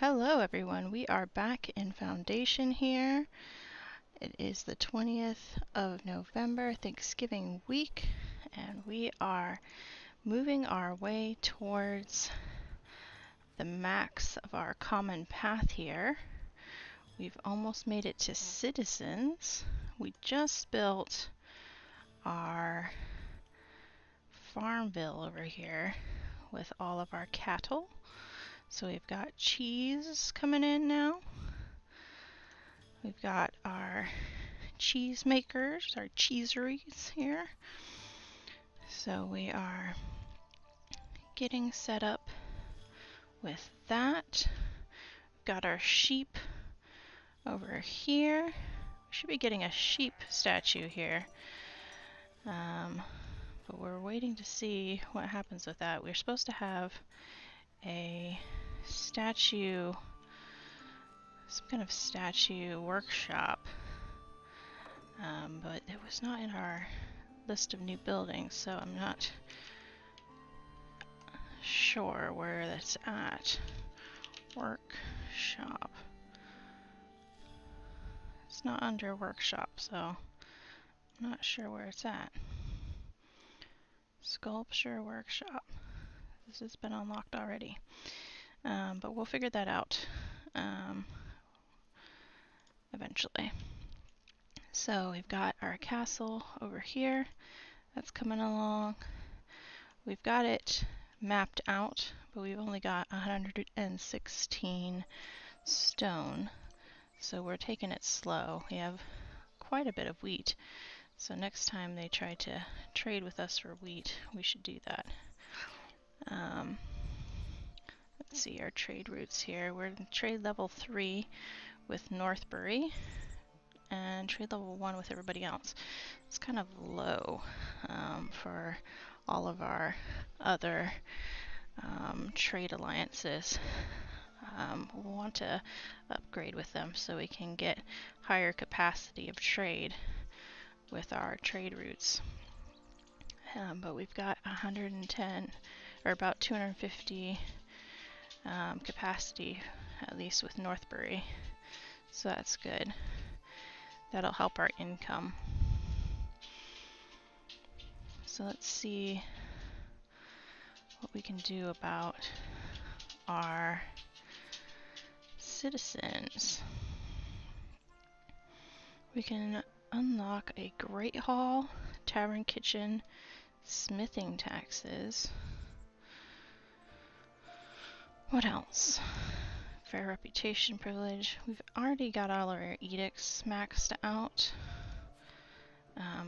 Hello everyone, we are back in Foundation here. It is the 20th of November, Thanksgiving week, and we are moving our way towards the max of our common path here. We've almost made it to citizens. We just built our farmville over here with all of our cattle. So we've got cheese coming in now. We've got our cheese makers, our cheeseries here. So we are getting set up with that. We've got our sheep over here. We should be getting a sheep statue here. But we're waiting to see what happens with that. We're supposed to have a statue, some kind of statue workshop, but it was not in our list of new buildings, so I'm not sure where that's at. Workshop. It's not under workshop, so I'm not sure where it's at. Sculpture workshop. This has been unlocked already, but we'll figure that out eventually. So we've got our castle over here. That's coming along. We've got it mapped out, but we've only got 116 stone. So we're taking it slow. We have quite a bit of wheat. So next time they try to trade with us for wheat, we should do that. Let's see our trade routes here. We're in trade level 3 with Northbury and trade level 1 with everybody else. It's kind of low for all of our other trade alliances. We'll want to upgrade with them so we can get higher capacity of trade with our trade routes. But we've got 110 or about 250 capacity, at least with Northbury, so that's good. That'll help our income. So let's see what we can do about our citizens. We can unlock a great hall, tavern, kitchen, smithing taxes. What else? Fair reputation privilege. We've already got all our edicts maxed out.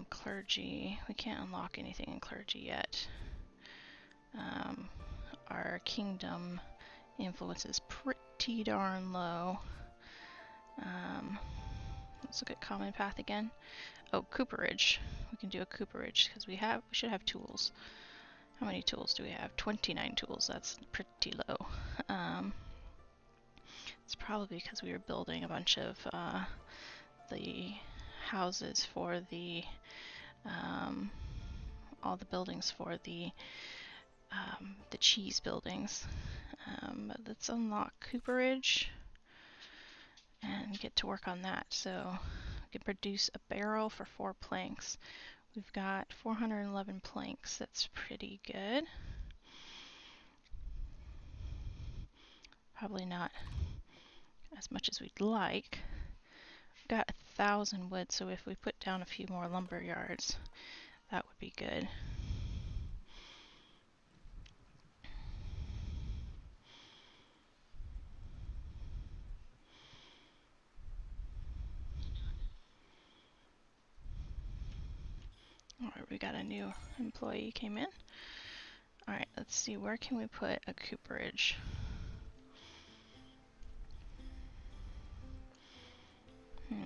Clergy. We can't unlock anything in clergy yet. Our kingdom influence is pretty darn low. Let's look at common path again. Oh, cooperage. We can do a cooperage because we should have tools. How many tools do we have? 29 tools. That's pretty low. It's probably because we were building a bunch of the houses for the all the buildings for the cheese buildings. But let's unlock cooperage and get to work on that. So we can produce a barrel for 4 planks. We've got 411 planks. That's pretty good. Probably not as much as we'd like. We've got 1,000 wood, so if we put down a few more lumber yards, that would be good. Alright, we got a new employee came in. Alright, let's see, where can we put a cooperage?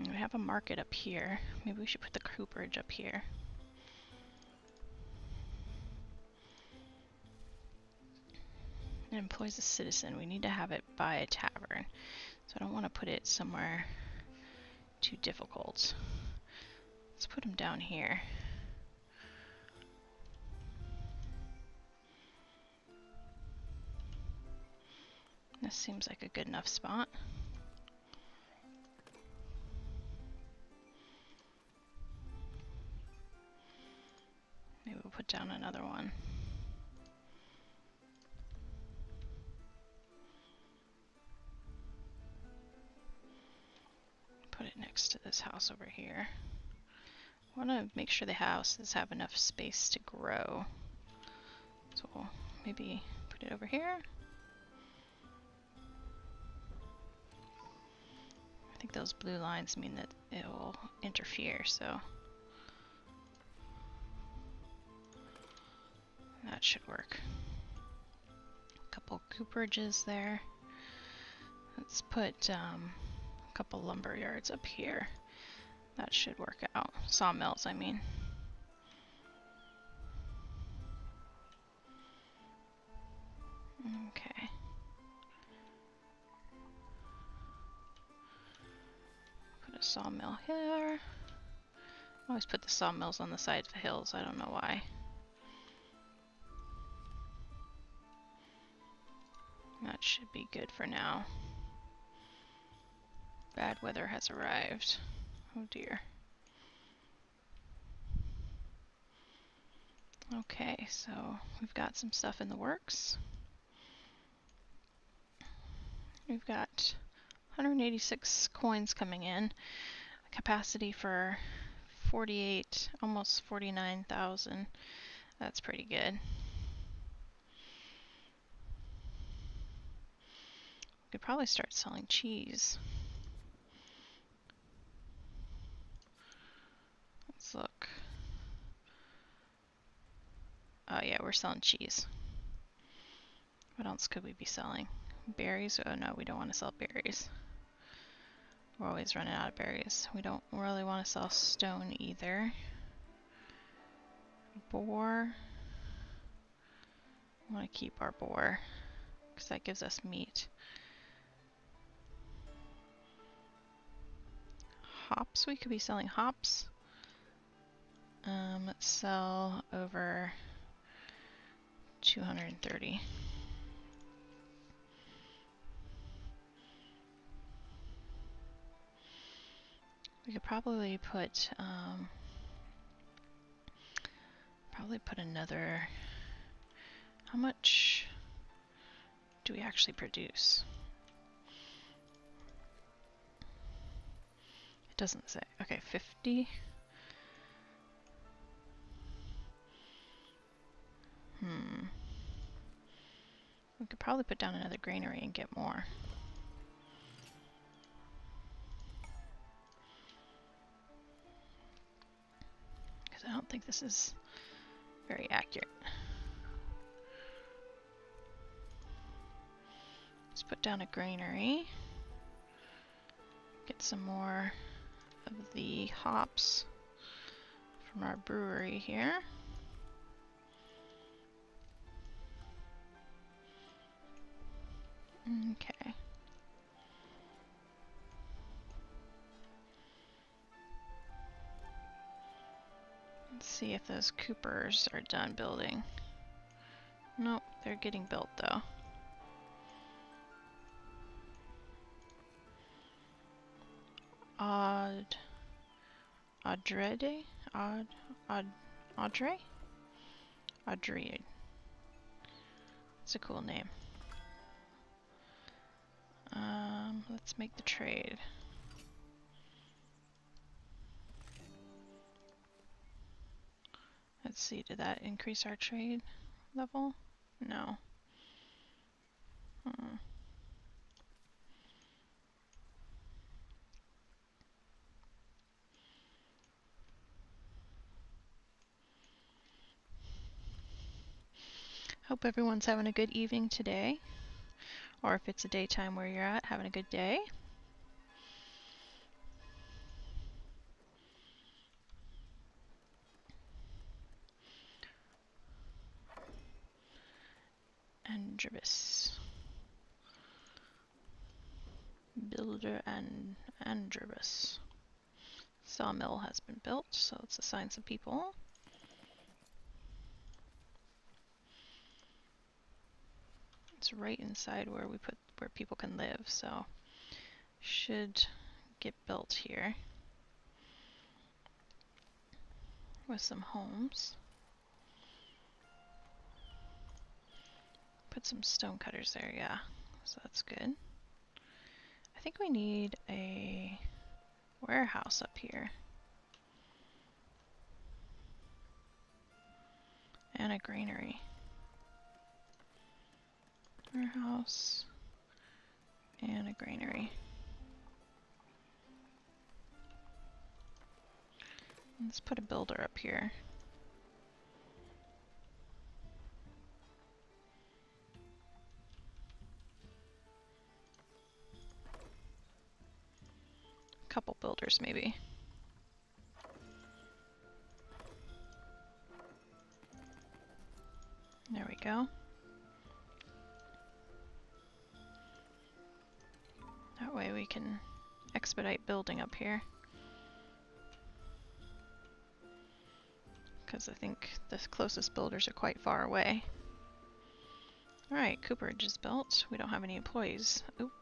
We have a market up here. Maybe we should put the cooperage up here. It employs a citizen. We need to have it by a tavern. So I don't want to put it somewhere too difficult. Let's put them down here. This seems like a good enough spot. Maybe we'll put down another one. Put it next to this house over here. I want to make sure the houses have enough space to grow. So we'll maybe put it over here. I think those blue lines mean that it will interfere, so that should work. A couple cooperages there. Let's put a couple lumber yards up here. That should work out. Sawmills, I mean. Okay. Put a sawmill here. I always put the sawmills on the side of the hills. I don't know why. That should be good for now. Bad weather has arrived. Oh dear. Okay, so we've got some stuff in the works. We've got 186 coins coming in. Capacity for 48, almost 49,000. That's pretty good. We could probably start selling cheese. Let's look. Oh yeah, we're selling cheese. What else could we be selling? Berries? Oh no, we don't want to sell berries. We're always running out of berries. We don't really want to sell stone either. Boar. I want to keep our boar because that gives us meat. Hops, we could be selling hops. Let's sell over 230. We could probably put another. How much do we actually produce? It doesn't say. Okay, 50. We could probably put down another granary and get more. Because I don't think this is very accurate. Let's put down a granary. Get some more of the hops from our brewery here. Okay. Let's see if those coopers are done building. Nope, they're getting built though. Audrey? It's a cool name. Let's make the trade. Let's see, did that increase our trade level? No. Hope everyone's having a good evening today. Or if it's a daytime where you're at, having a good day. Androbus. Builder and Androbus. Sawmill has been built, so let's assign some people. It's right inside where where people can live, so should get built here with some homes. Put some stone cutters there, yeah, so that's good. I think we need a warehouse up here. And a granary. Warehouse and a granary. Let's put a builder up here. Couple builders maybe. There we go. That way we can expedite building up here. Because I think the closest builders are quite far away. Alright, cooperage is built. We don't have any employees. Oop,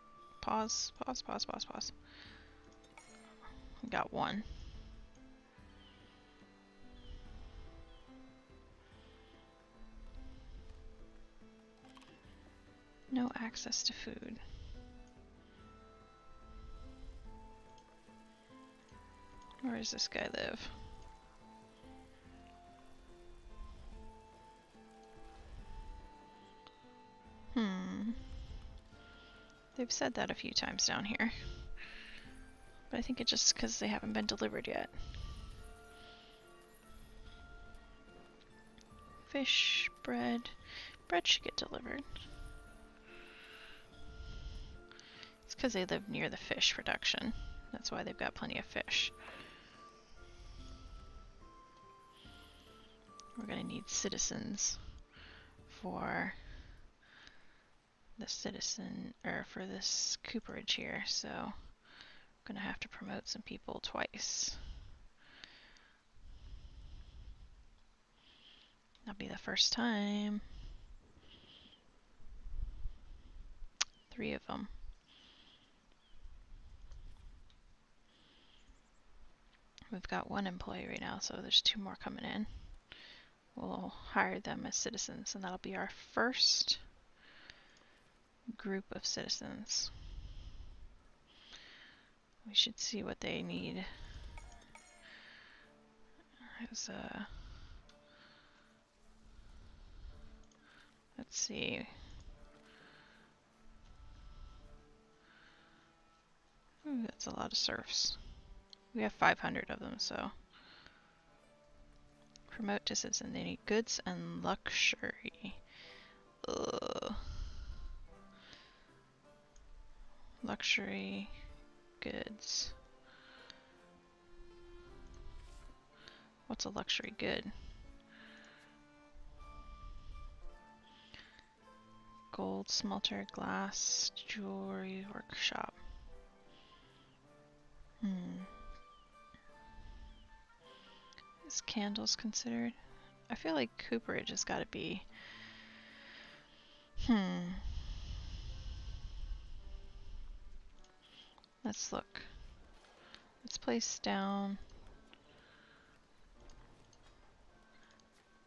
pause. We got one. No access to food. Where does this guy live? They've said that a few times down here. But I think it's just because they haven't been delivered yet. Fish, bread. Bread should get delivered. It's because they live near the fish production. That's why they've got plenty of fish. We're going to need citizens for the for this cooperage here, so I'm going to have to promote some people twice. That'll be the first time. 3 of them. We've got 1 employee right now, so there's 2 more coming in. We'll hire them as citizens, and that'll be our first group of citizens. We should see what they need. Let's see. Ooh, that's a lot of serfs. We have 500 of them, so. Promote to citizen. They need goods and luxury. Ugh. Luxury goods. What's a luxury good? Gold smelter, glass, jewelry, workshop. Is candles considered? I feel like cooperage has got to be. Let's look. Let's place down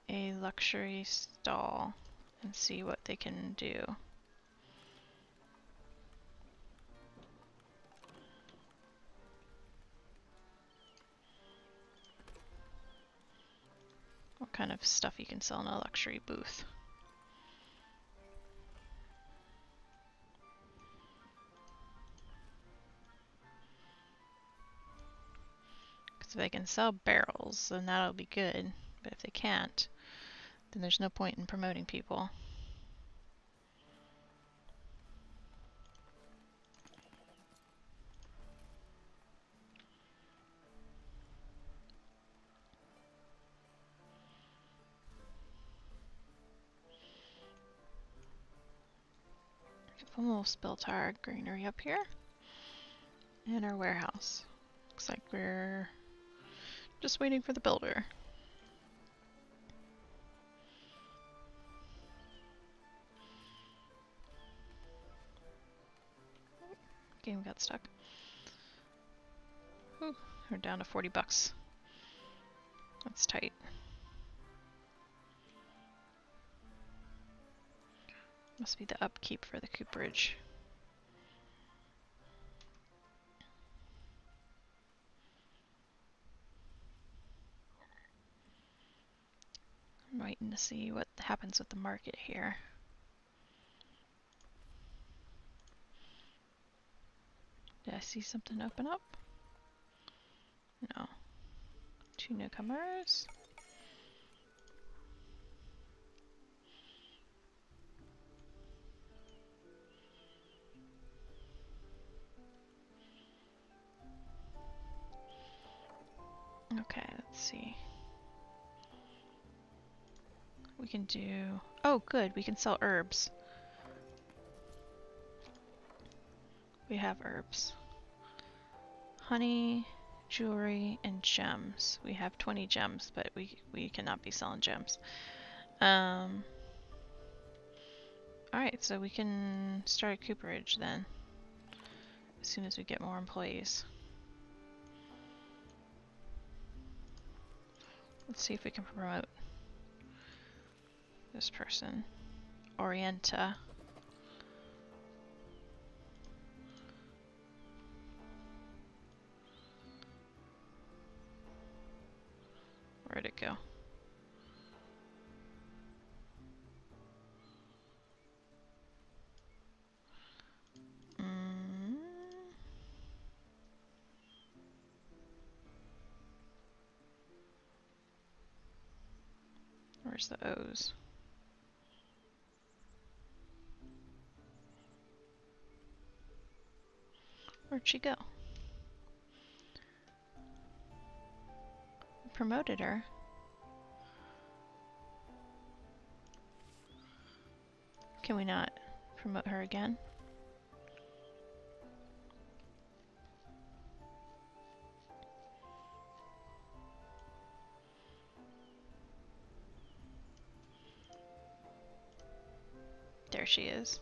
a luxury stall and see what they can do. What kind of stuff you can sell in a luxury booth. Because if they can sell barrels, then that'll be good. But if they can't, then there's no point in promoting people. We've almost built our granary up here and our warehouse. Looks like we're just waiting for the builder. game got stuck. Ooh, we're down to 40 bucks. That's tight. Must be the upkeep for the cooperage. I'm waiting to see what happens with the market here. Did I see something open up? No. 2 newcomers. Okay, let's see. We can do... Oh, good. We can sell herbs. We have herbs. Honey, jewelry, and gems. We have 20 gems, but we cannot be selling gems. Alright, so we can start a cooperage then. As soon as we get more employees. Let's see if we can promote this person. Orienta. Where'd it go? Where's the O's? Where'd she go? We promoted her. Can we not promote her again? There she is.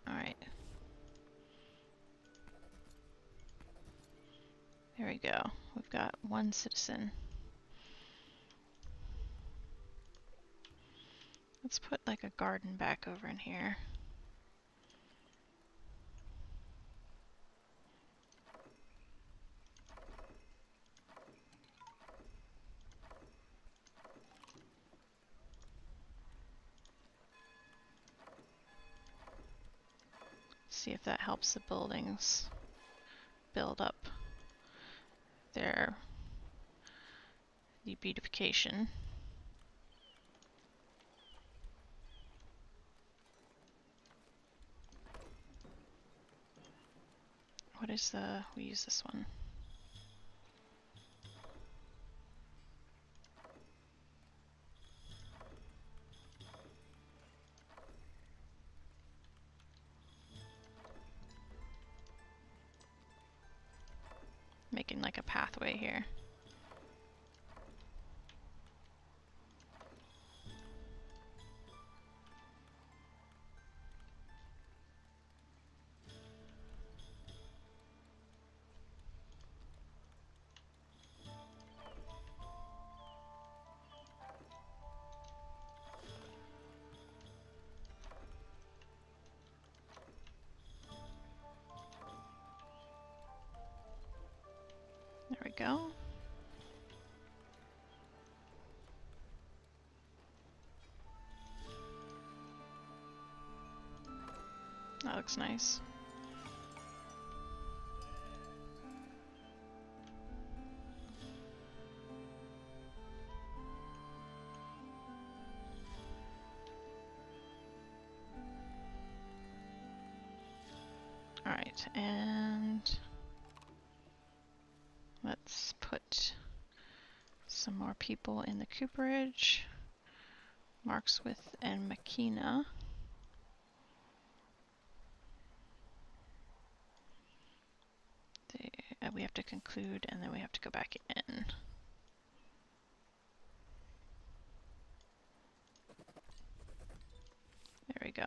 Alright. There we go. We've got 1 citizen. Let's put like a garden back over in here. See if that helps the buildings build up their beautification. What is the... we use this one. Making like a pathway here. There we go. That looks nice. Alright, and let's put some more people in the cooperage. Markswith and Makina. We have to conclude and then we have to go back in. There we go.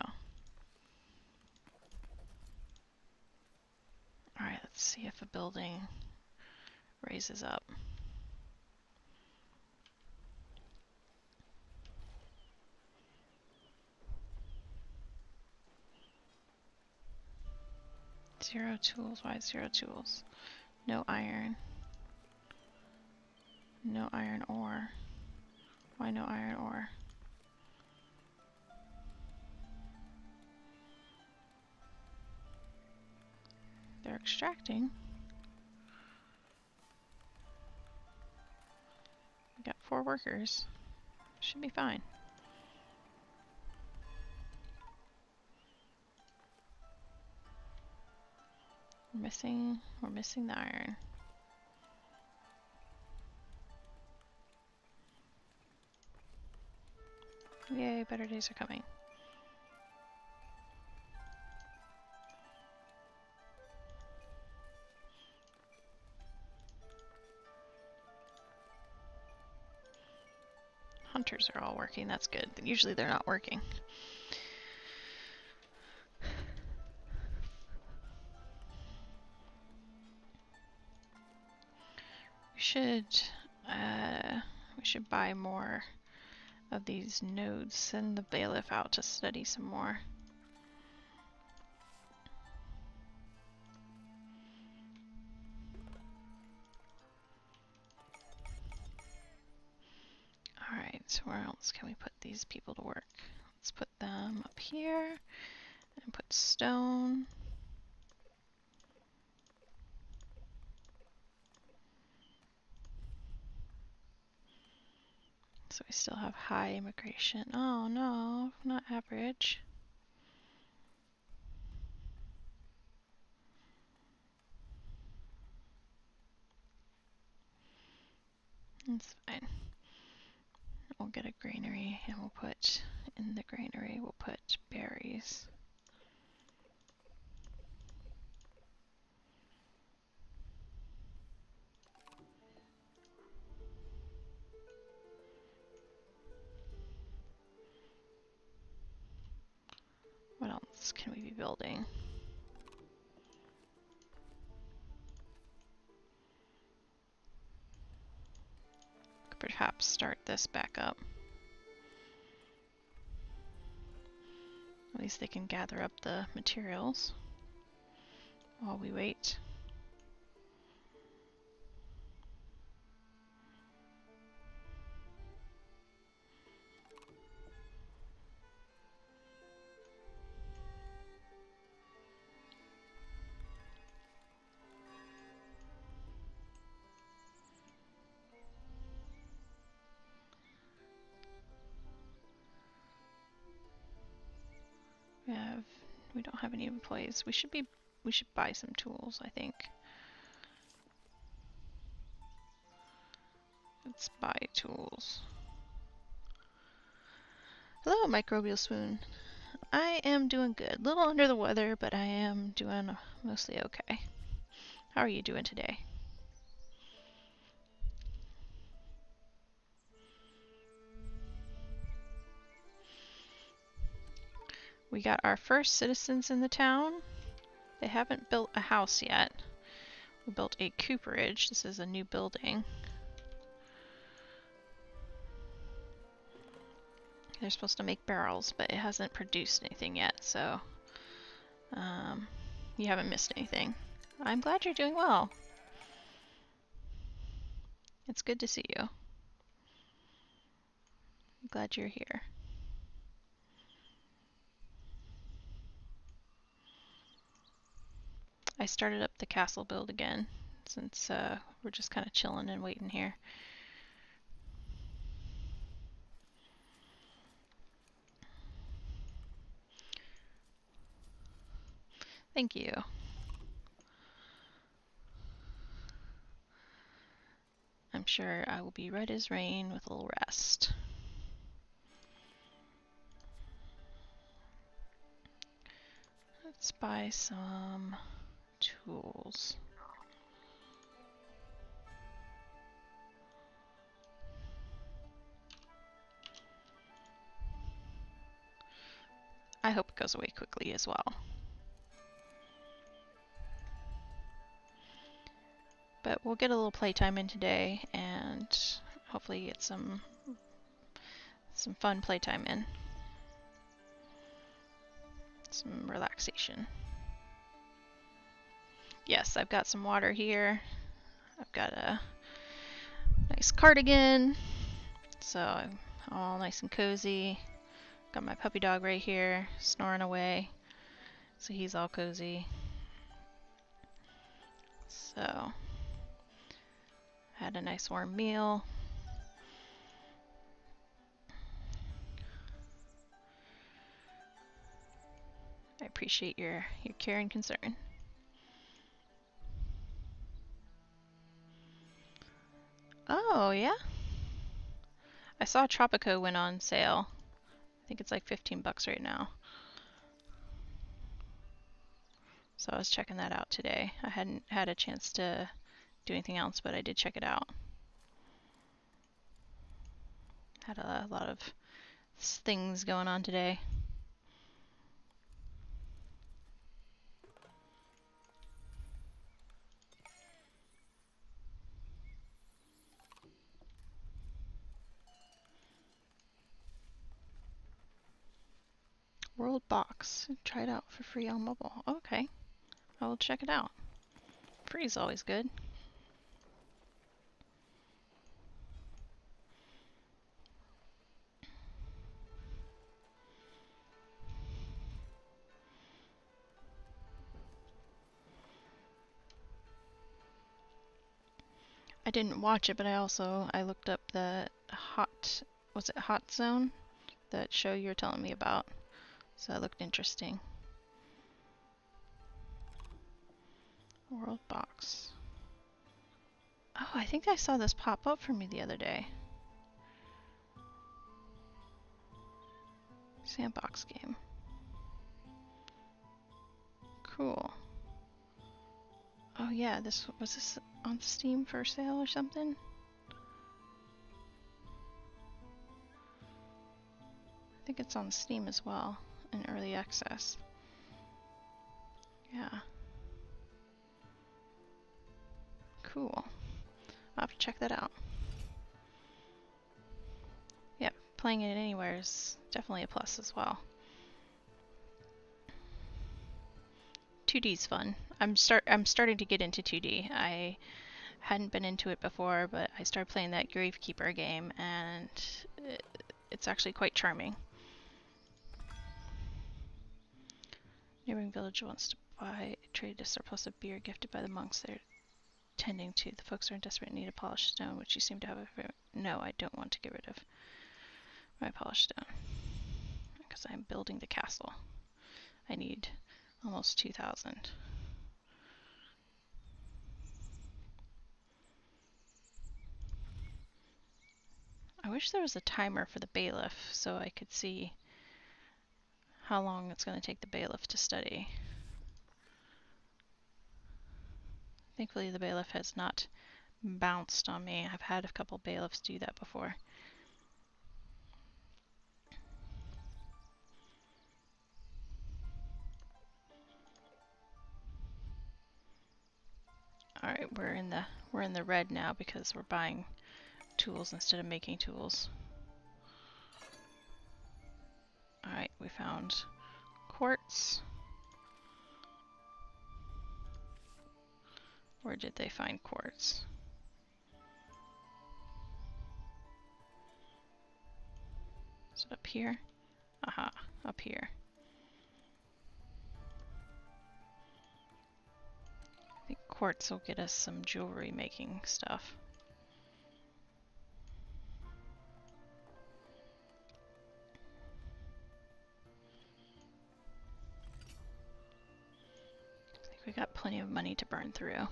See if a building raises up. Zero tools. Why 0 tools? No iron. No iron ore. Why no iron ore? They're extracting. We got 4 workers. Should be fine. We're missing the iron. Yay, better days are coming. Hunters are all working, that's good. Usually they're not working. We should buy more of these nodes. Send the bailiff out to study some more. Alright, so where else can we put these people to work? Let's put them up here and put stone. So we still have high immigration. Oh no, not average. That's fine. We'll get a granary and we'll put, in the granary, we'll put berries. What else can we be building? Could perhaps start this back up. At least they can gather up the materials while we wait. We don't have any employees. We should buy some tools, I think. Let's buy tools. Hello, Microbial Swoon. I am doing good. A little under the weather, but I am doing mostly okay. How are you doing today? We got our first citizens in the town. They haven't built a house yet. We built a cooperage. This is a new building. They're supposed to make barrels, but it hasn't produced anything yet, so you haven't missed anything. I'm glad you're doing well. It's good to see you. I'm glad you're here. I started up the castle build again, since we're just kind of chilling and waiting here. Thank you. I'm sure I will be right as rain with a little rest. Let's buy some tools. I hope it goes away quickly as well. But we'll get a little playtime in today and hopefully get some fun playtime in. Some relaxation. Yes, I've got some water here. I've got a nice cardigan, so I'm all nice and cozy. Got my puppy dog right here, snoring away, so he's all cozy. So, had a nice warm meal. I appreciate your care and concern. Oh, yeah? I saw Tropico went on sale. I think it's like 15 bucks right now. So I was checking that out today. I hadn't had a chance to do anything else, but I did check it out. Had a lot of things going on today. World Box. Try it out for free on mobile. Okay. I will check it out. Free is always good. I didn't watch it, but I looked up the was it Hot Zone? That show you were telling me about. So it looked interesting. World Box. Oh, I think I saw this pop up for me the other day. Sandbox game. Cool. Oh yeah, was this on Steam for sale or something? I think it's on Steam as well, in early access. Yeah. Cool. I'll have to check that out. Yep, playing it anywhere is definitely a plus as well. 2D's fun. I'm starting to get into 2D. I hadn't been into it before, but I started playing that Gravekeeper game, and it's actually quite charming. Neighboring village wants to trade a surplus of beer gifted by the monks they're tending to. The folks are in desperate need of polished stone, which you seem to have No, I don't want to get rid of my polished stone, because I'm building the castle. I need almost 2,000. I wish there was a timer for the bailiff so I could see how long it's going to take the bailiff to study. Thankfully, the bailiff has not bounced on me. I've had a couple bailiffs do that before. All right, we're in the red now because we're buying tools instead of making tools. All right, we found quartz. Where did they find quartz? Is it up here? Aha, up here. I think quartz will get us some jewelry making stuff. I think we got plenty of money to burn through.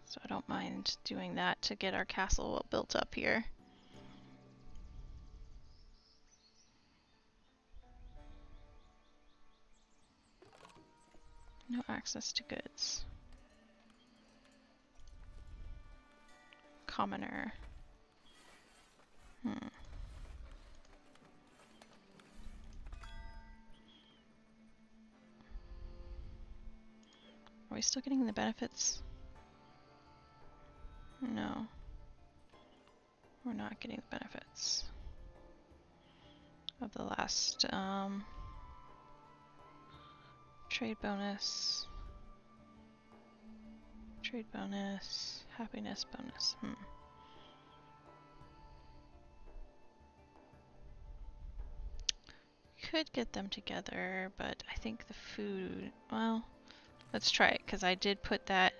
So I don't mind doing that to get our castle built up here. No access to goods. Commoner. we still getting the benefits? No. We're not getting the benefits of the last trade bonus, happiness bonus. Could get them together, but I think the food, well, let's try it, because I did put that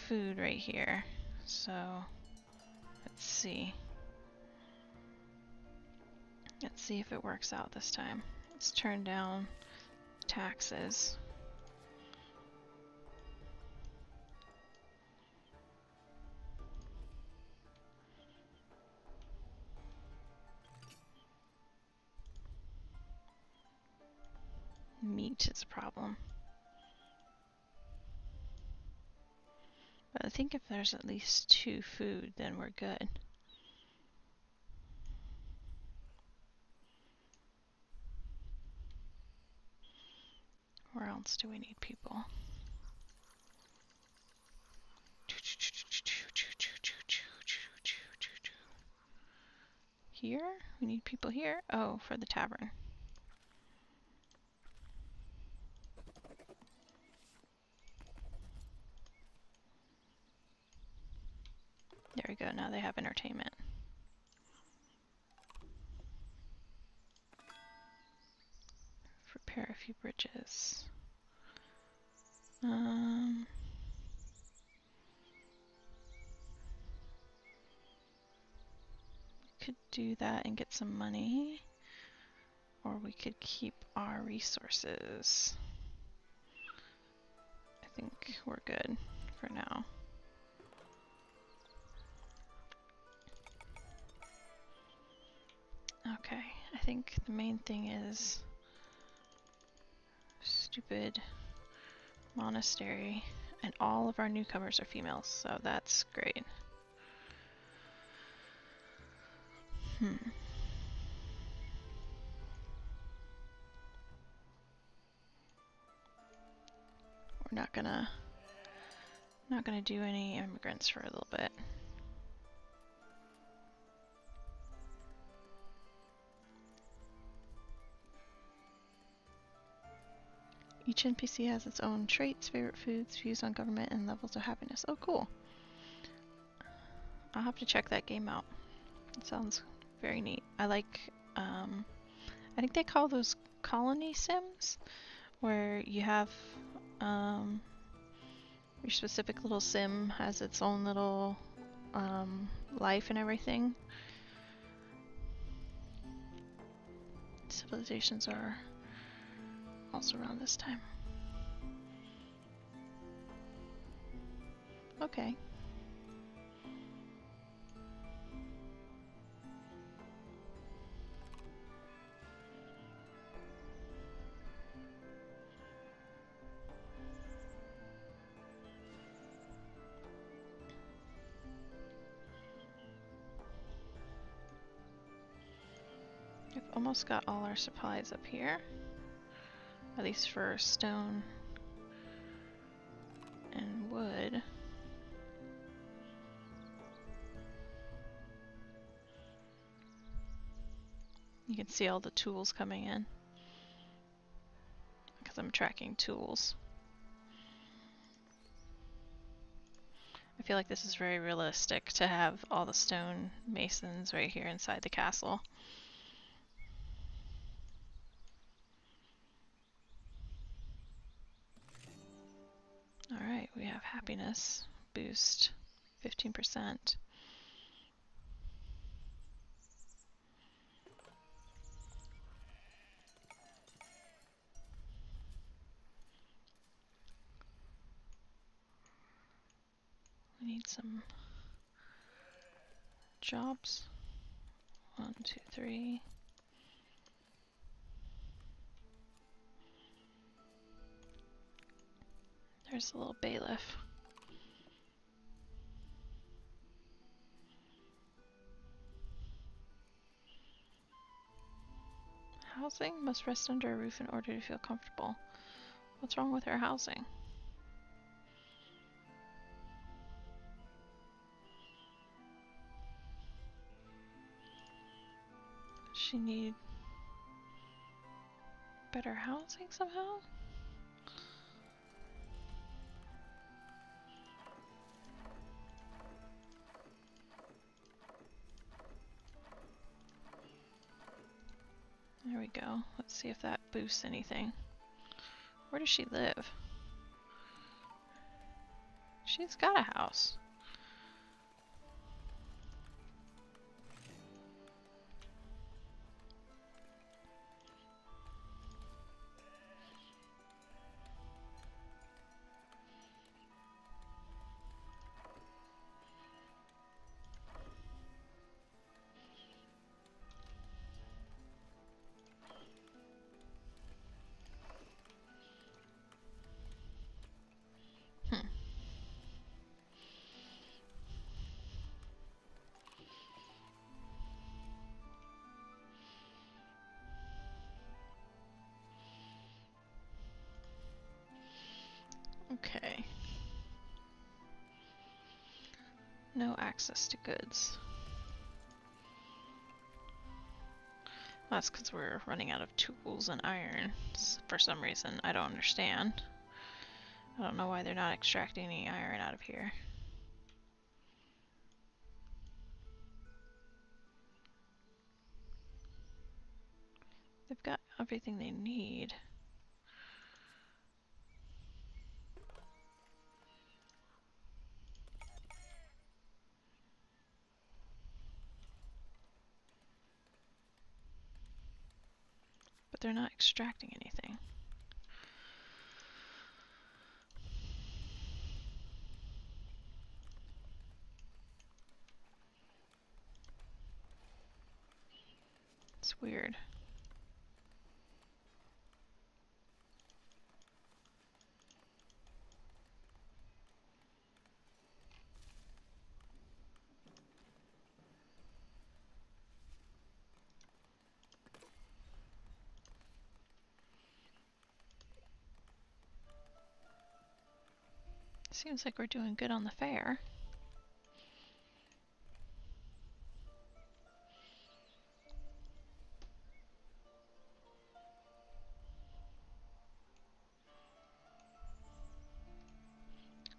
food right here. So let's see. Let's see if it works out this time. Let's turn down taxes. Meat is a problem. But I think if there's at least 2 food, then we're good. Where else do we need people? Here? We need people here? Oh, for the tavern. There we go, now they have entertainment. Repair a few bridges. Could do that and get some money, or we could keep our resources. I think we're good for now. Okay, I think the main thing is stupid monastery, and all of our newcomers are females, so that's great. We're not gonna do any immigrants for a little bit. Each NPC has its own traits, favorite foods, views on government, and levels of happiness. Oh, cool. I'll have to check that game out. It sounds very neat. I like, I think they call those colony sims, where you have, your specific little sim has its own little, life and everything. Civilizations are also around this time. Okay. We've almost got all our supplies up here, at least for stone and wood. You can see all the tools coming in because I'm tracking tools. I feel like this is very realistic to have all the stone masons right here inside the castle. Alright, we have happiness boost 15%. We need some jobs. 1, 2, 3. There's a little bailiff. Housing must rest under a roof in order to feel comfortable. What's wrong with our housing? Does she need better housing somehow? There we go. Let's see if that boosts anything. Where does she live? She's got a house. Okay. No access to goods. That's because we're running out of tools and iron for some reason. I don't understand. I don't know why they're not extracting any iron out of here. They've got everything they need. But they're not extracting anything. It's weird. Seems like we're doing good on the fair.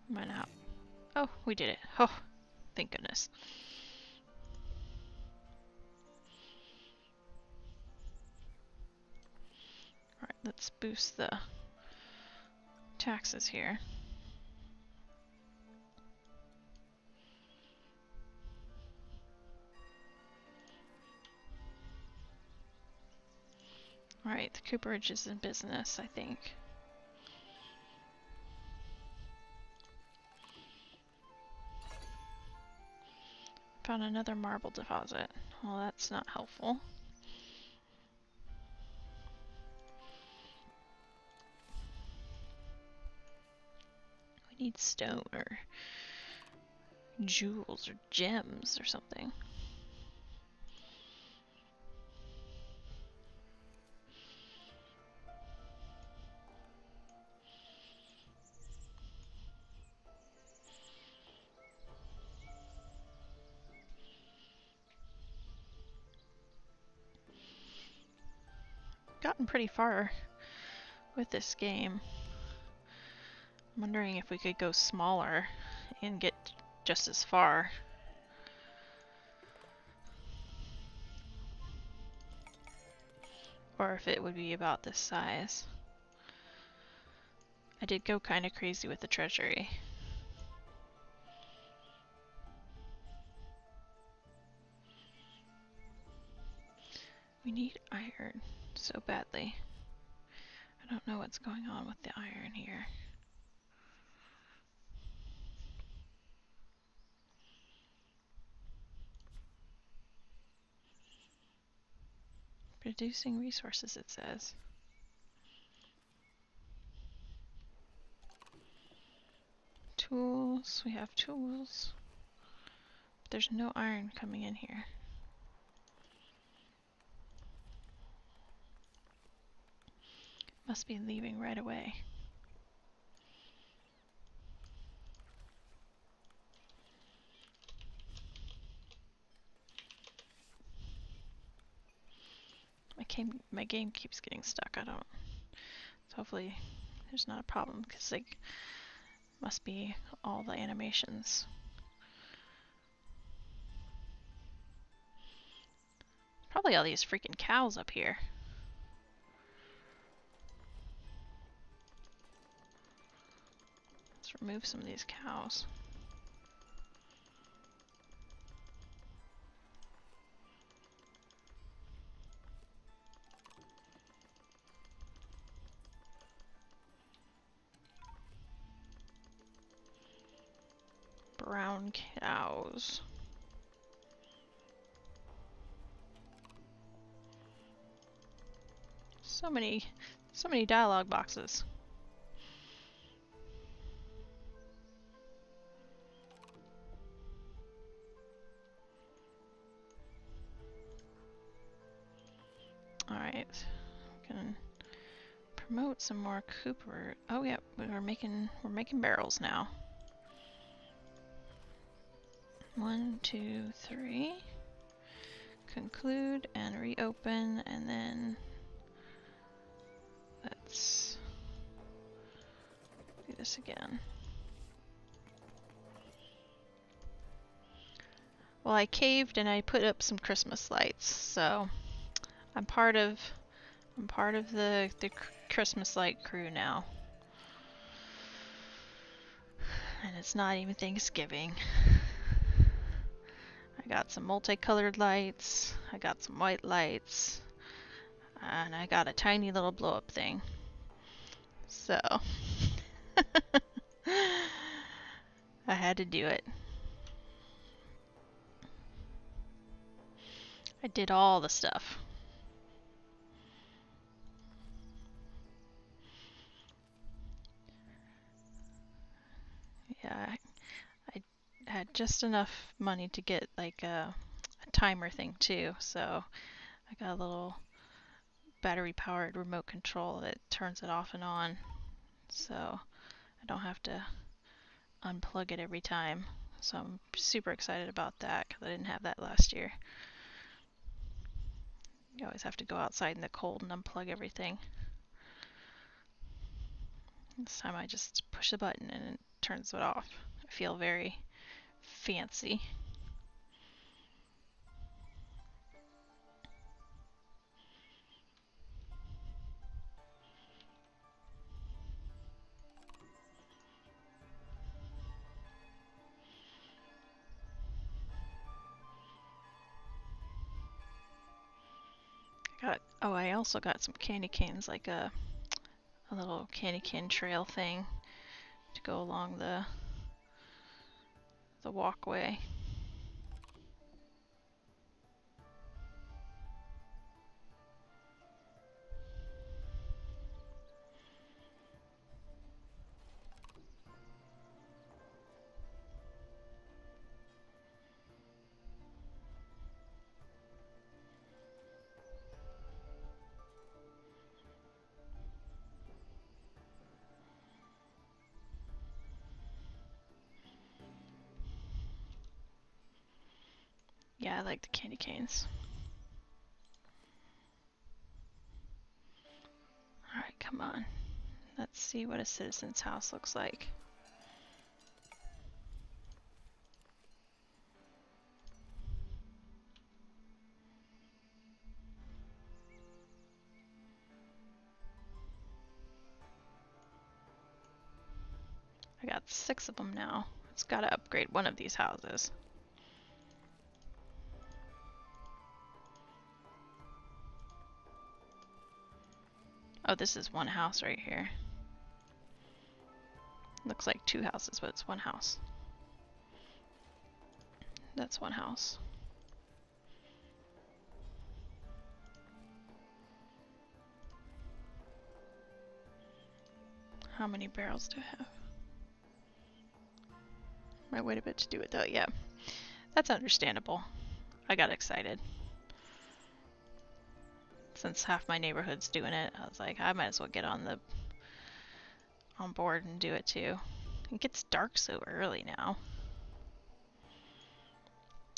Might not. Oh, we did it. Oh, thank goodness. Alright, let's boost the taxes here. Alright, the cooperage is in business, I think. Found another marble deposit. Well, that's not helpful. We need stone or jewels or gems or something. Gotten pretty far with this game. I'm wondering if we could go smaller and get just as far. Or if it would be about this size. I did go kind of crazy with the treasury. We need iron so badly. I don't know what's going on with the iron here. Producing resources, it says. Tools, we have tools. But there's no iron coming in here. Must be leaving right away. my game keeps getting stuck. I don't. So hopefully there's not a problem because like must be all the animations. Probably all these freaking cows up here. Let's remove some of these cows. Brown cows. So many dialogue boxes. Alright. Gonna promote some more Cooper. Oh yeah, we're making barrels now. 1, 2, 3. Conclude and reopen, and then let's do this again. Well, I caved and I put up some Christmas lights, so I'm part of the Christmas light crew now. And it's not even Thanksgiving. I got some multicolored lights, I got some white lights, and I got a tiny little blow up thing. So I had to do it. I did all the stuff. Yeah, I had just enough money to get like a timer thing too, so I got a little battery powered remote control that turns it off and on, so I don't have to unplug it every time. So I'm super excited about that because I didn't have that last year. You always have to go outside in the cold and unplug everything. This time I just push a button and it turns it off. I feel very fancy. I also got some candy canes, like a little candy cane trail thing to go along the walkway. Yeah, I like the candy canes. Alright, come on. Let's see what a citizen's house looks like. I got 6 of them now. It's gotta upgrade one of these houses. Oh, this is one house right here. Looks like 2 houses, but it's one house. That's one house. How many barrels do I have? Might wait a bit to do it though. Yeah, that's understandable. I got excited. Since half my neighborhood's doing it, I was like, I might as well get on board and do it too. It gets dark so early now.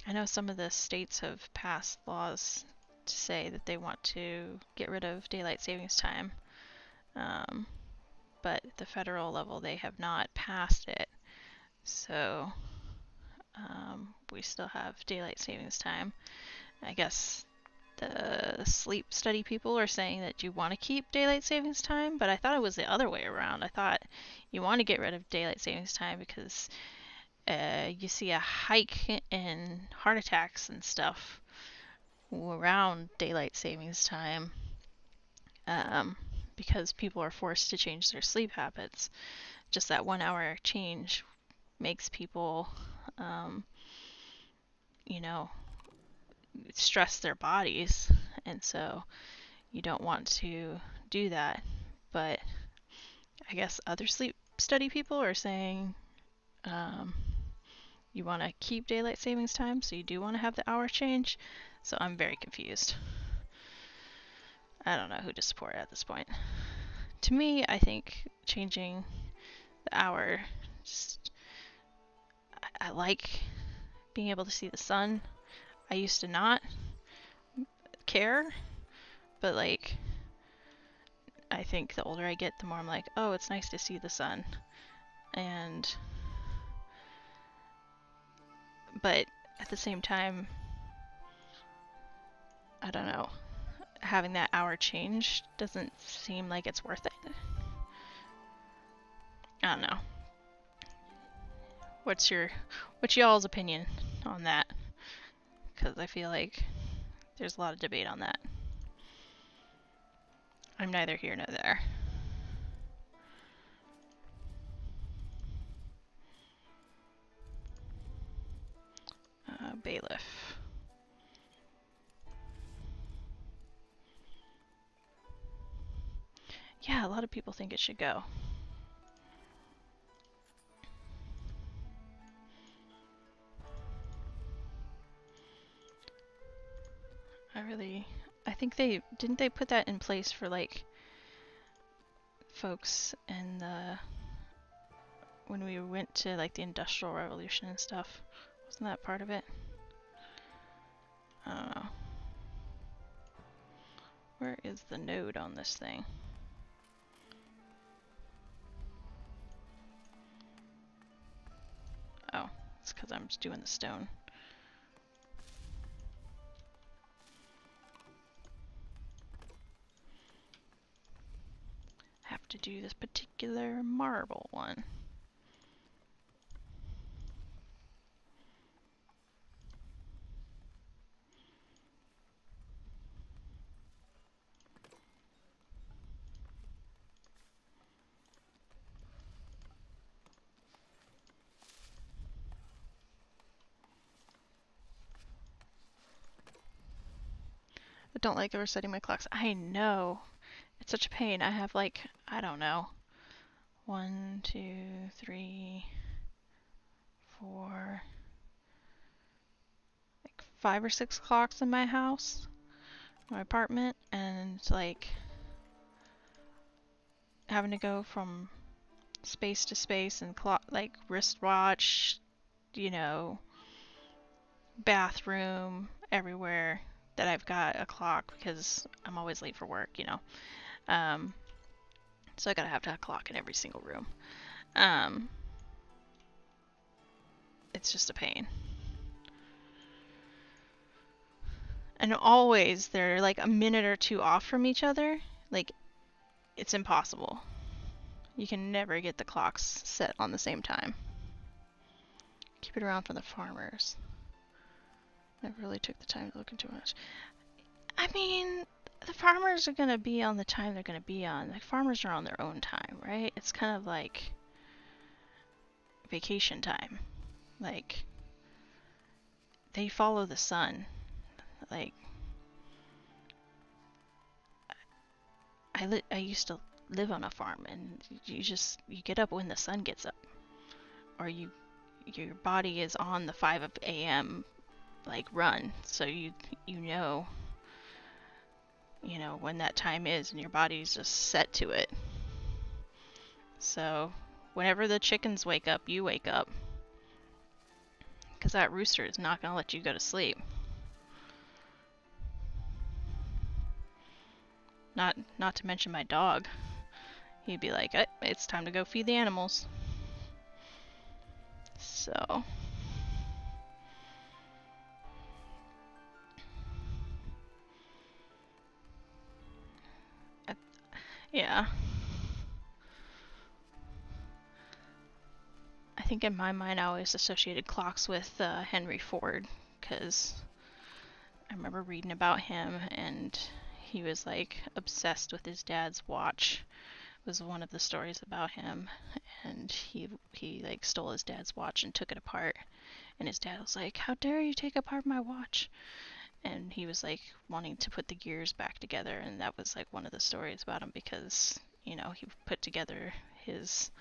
I know some of the states have passed laws to say that they want to get rid of daylight savings time, but at the federal level they have not passed it. So we still have daylight savings time. I guess the sleep study people are saying that you want to keep daylight savings time, but I thought it was the other way around. I thought you want to get rid of daylight savings time because you see a hike in heart attacks and stuff around daylight savings time, because people are forced to change their sleep habits. Just that 1 hour change makes people, stress their bodies, and so you don't want to do that. But I guess other sleep study people are saying you want to keep daylight savings time, so you do want to have the hour change. So I'm very confused. I don't know who to support at this point. To me, I think changing the hour, I like being able to see the sun. I used to not care, but like, I think the older I get, the more I'm like, oh, it's nice to see the sun. But at the same time, I don't know, having that hour change doesn't seem like it's worth it. I don't know. What's y'all's opinion on that? Because I feel like there's a lot of debate on that. I'm neither here nor there. Bailiff. Yeah, a lot of people think it should go. I think didn't they put that in place for like folks in when we went to like the Industrial Revolution and stuff. Wasn't that part of it? I don't know. Where is the node on this thing? Oh, it's because I'm just doing the stone. Have to do this particular marble one. I don't like resetting my clocks. I know. It's such a pain. I have like, I don't know, 1, 2, 3, 4, like 5 or 6 clocks in my house, my apartment, and like having to go from space to space and clock, like wristwatch, bathroom, everywhere that I've got a clock because I'm always late for work, so I gotta have to have a clock in every single room. It's just a pain. And always they're like a minute or two off from each other. Like, it's impossible. You can never get the clocks set on the same time. Keep it around from the farmers. I really took the time to look into much. I mean, the farmers are going to be on the time they're going to be on. The farmers are on their own time, right? It's kind of like vacation time. Like, they follow the sun. Like, I used to live on a farm, and you get up when the sun gets up, or your body is on the 5 a.m. like run, so you know when that time is, and your body's just set to it. So whenever the chickens wake up, you wake up, because that rooster is not going to let you go to sleep. Not to mention my dog. He'd be like, it's time to go feed the animals. So yeah. I think in my mind I always associated clocks with Henry Ford, because I remember reading about him, and he was like obsessed with his dad's watch. Was one of the stories about him, and he like stole his dad's watch and took it apart, and his dad was like, "How dare you take apart my watch?" And he was like wanting to put the gears back together, and that was like one of the stories about him, because he put together his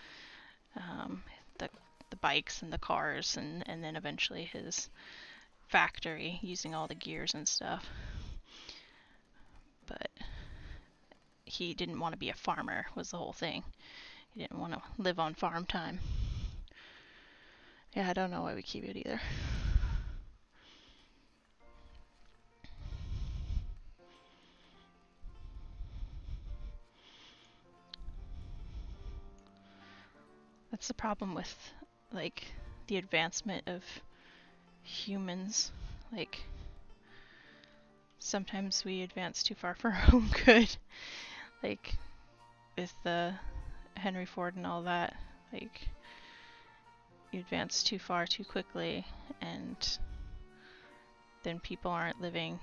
the bikes and the cars, and then eventually his factory using all the gears and stuff. But he didn't want to be a farmer, was the whole thing. He didn't want to live on farm time. Yeah, I don't know why we keep it either. That's the problem with like the advancement of humans. Like sometimes we advance too far for our own good. Like with the Henry Ford and all that, like you advance too far too quickly, and then people aren't living,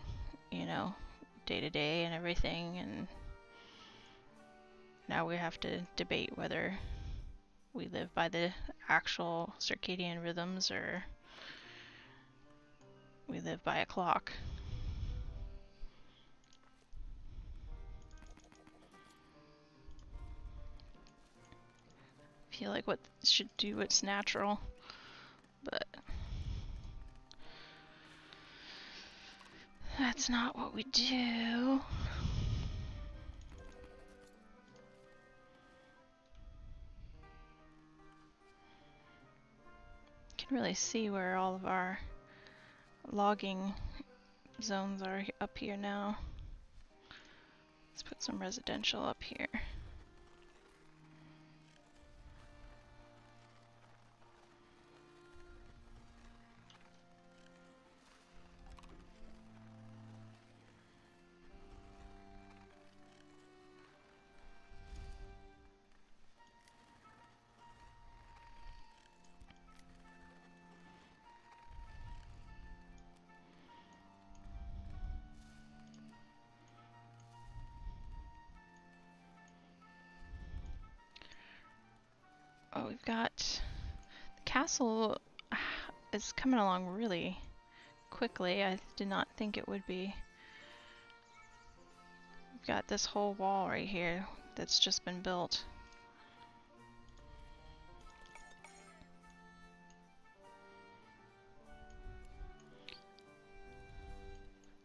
day to day and everything, and now we have to debate whether we live by the actual circadian rhythms or we live by a clock. I feel like what should do what's natural, but that's not what we do. You can really see where all of our logging zones are up here now. Let's put some residential up here. Oh, we've got the castle is coming along really quickly. I did not think it would be. We've got this whole wall right here that's just been built.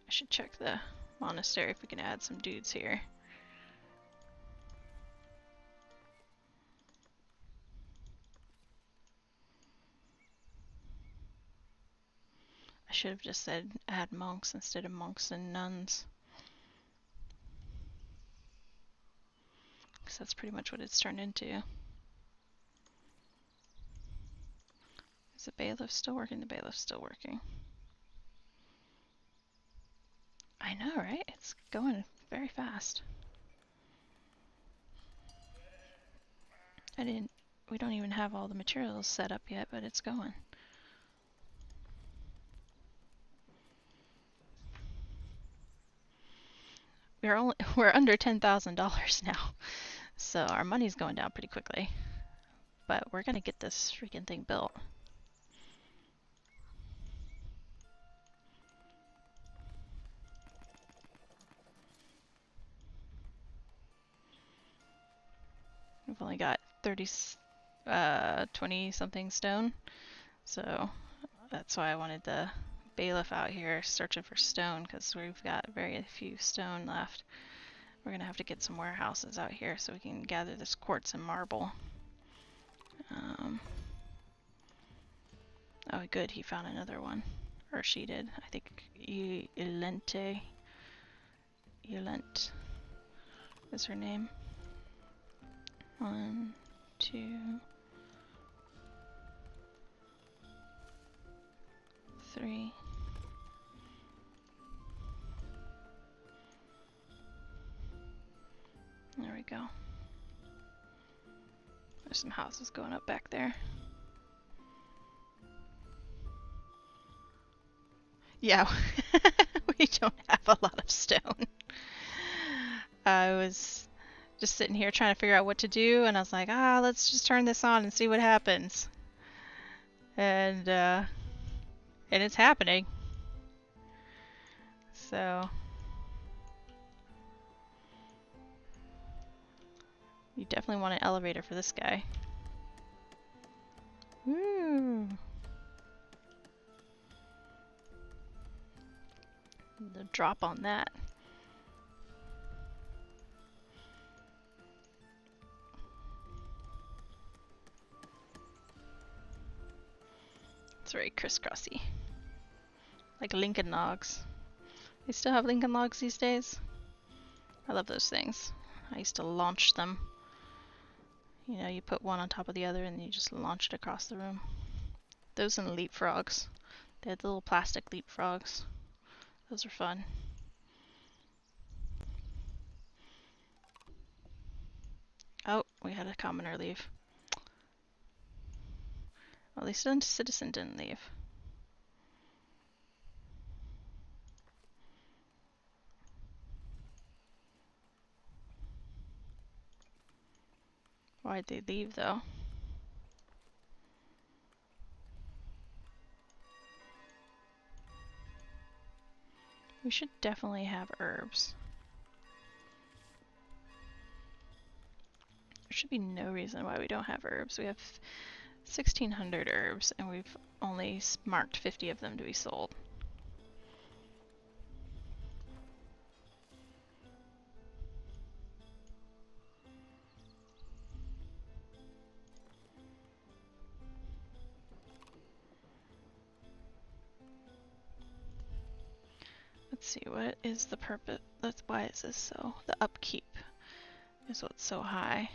I should check the monastery if we can add some dudes here. I should have just said add monks instead of monks and nuns, because that's pretty much what it's turned into. Is the bailiff still working? The bailiff's still working. I know, right? It's going very fast. We don't even have all the materials set up yet, but it's going. We're under $10,000 now, so our money's going down pretty quickly. But we're gonna get this freaking thing built. We've only got 20 something stone, so that's why I wanted the bailiff out here searching for stone, because we've got very few stone left. We're gonna have to get some warehouses out here so we can gather this quartz and marble. Oh good, he found another one. Or she did. I think Yolent. is her name. 1, 2, 3. There we go. There's some houses going up back there. Yeah, we don't have a lot of stone. I was just sitting here trying to figure out what to do, and I was like, let's just turn this on and see what happens. And it's happening. So you definitely want an elevator for this guy. Woo! The drop on that. It's very crisscrossy. Like Lincoln logs. They still have Lincoln logs these days? I love those things. I used to launch them. You know, you put one on top of the other and you just launch it across the room. Those and leapfrogs. They had the little plastic leapfrogs. Those are fun. Oh, we had a commoner leave. Well, at least a citizen didn't leave. Why'd they leave, though? We should definitely have herbs. There should be no reason why we don't have herbs. We have 1,600 herbs, and we've only marked 50 of them to be sold. Let's see, what is the purpose? Why is this so? The upkeep is what's so high.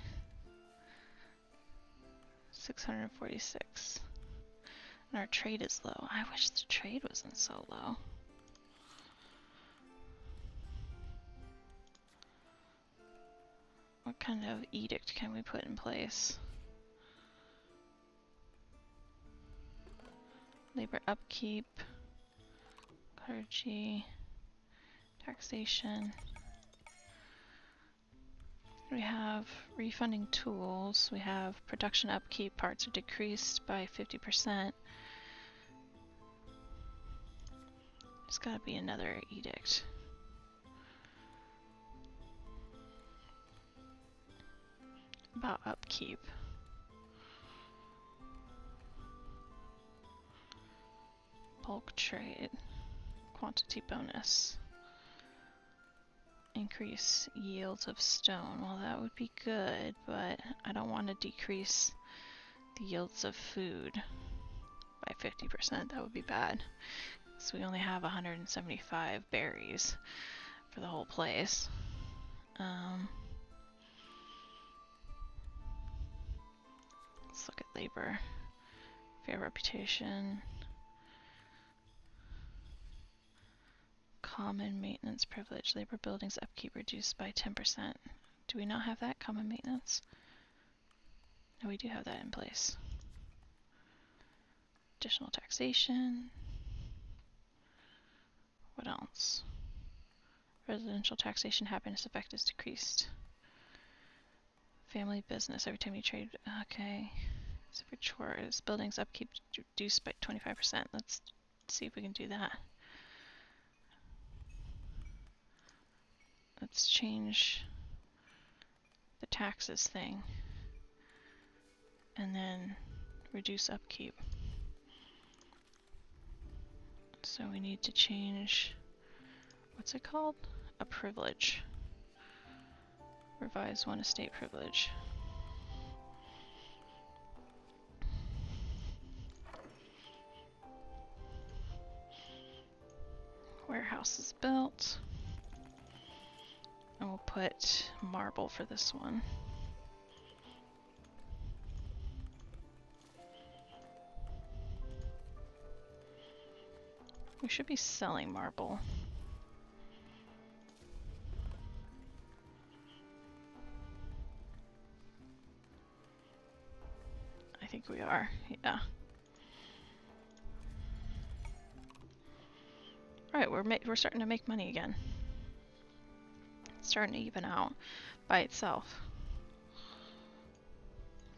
646. And our trade is low. I wish the trade wasn't so low. What kind of edict can we put in place? Labor upkeep, clergy, taxation. We have refunding tools. We have production upkeep. Parts are decreased by 50%. There's gotta be another edict. About upkeep. Bulk trade. Quantity bonus. Increase yields of stone. Well, that would be good, but I don't want to decrease the yields of food by 50%. That would be bad. So we only have 175 berries for the whole place. Let's look at labor. Fair reputation. Common maintenance privilege. Labor buildings upkeep reduced by 10%. Do we not have that? Common maintenance? No, we do have that in place. Additional taxation. What else? Residential taxation happiness effect is decreased. Family business. Every time you trade. Okay. So for chores. Buildings upkeep reduced by 25%. Let's see if we can do that. Let's change the taxes thing and then reduce upkeep. So we need to change, what's it called? A privilege. Revise one estate privilege. Warehouse is built. And we'll put marble for this one. We should be selling marble. I think we are, yeah. Alright, we're starting to make money again. It's starting to even out by itself.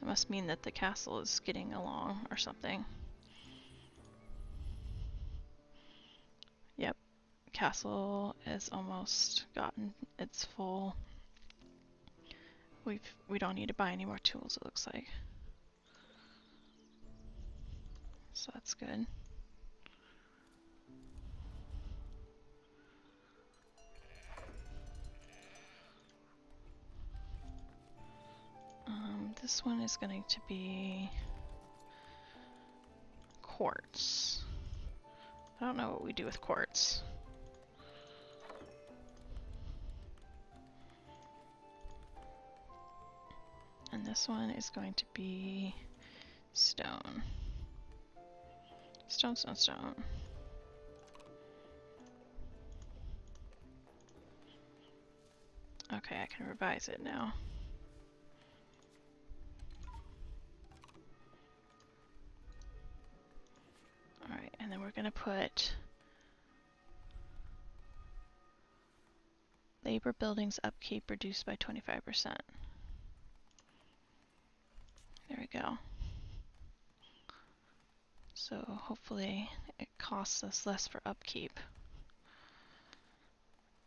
It must mean that the castle is getting along or something. Yep, castle is almost gotten its full. We don't need to buy any more tools, it looks like. So that's good. This one is going to be quartz. I don't know what we do with quartz. And this one is going to be stone. Stone, stone, stone. Okay, I can revise it now. Alright, and then we're going to put labor buildings upkeep reduced by 25%. There we go. So hopefully it costs us less for upkeep.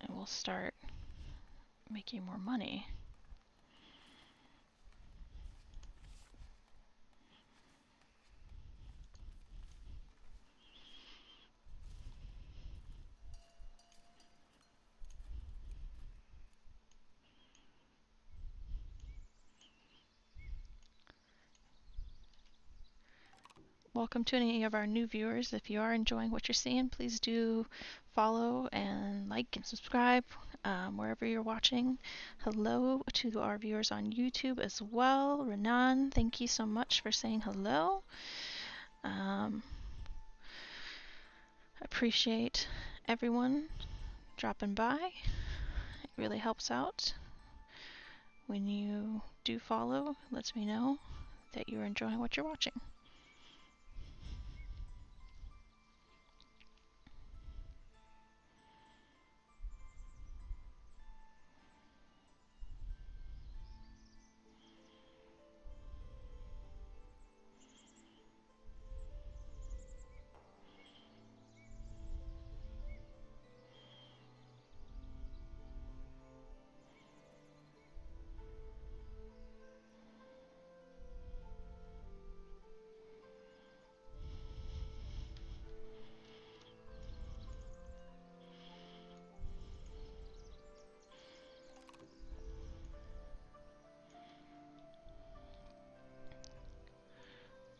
And we'll start making more money. Welcome to any of our new viewers. If you are enjoying what you're seeing, please do follow and like and subscribe wherever you're watching. Hello to our viewers on YouTube as well. Renan, thank you so much for saying hello. Appreciate everyone dropping by. It really helps out. When you do follow, it lets me know that you're enjoying what you're watching.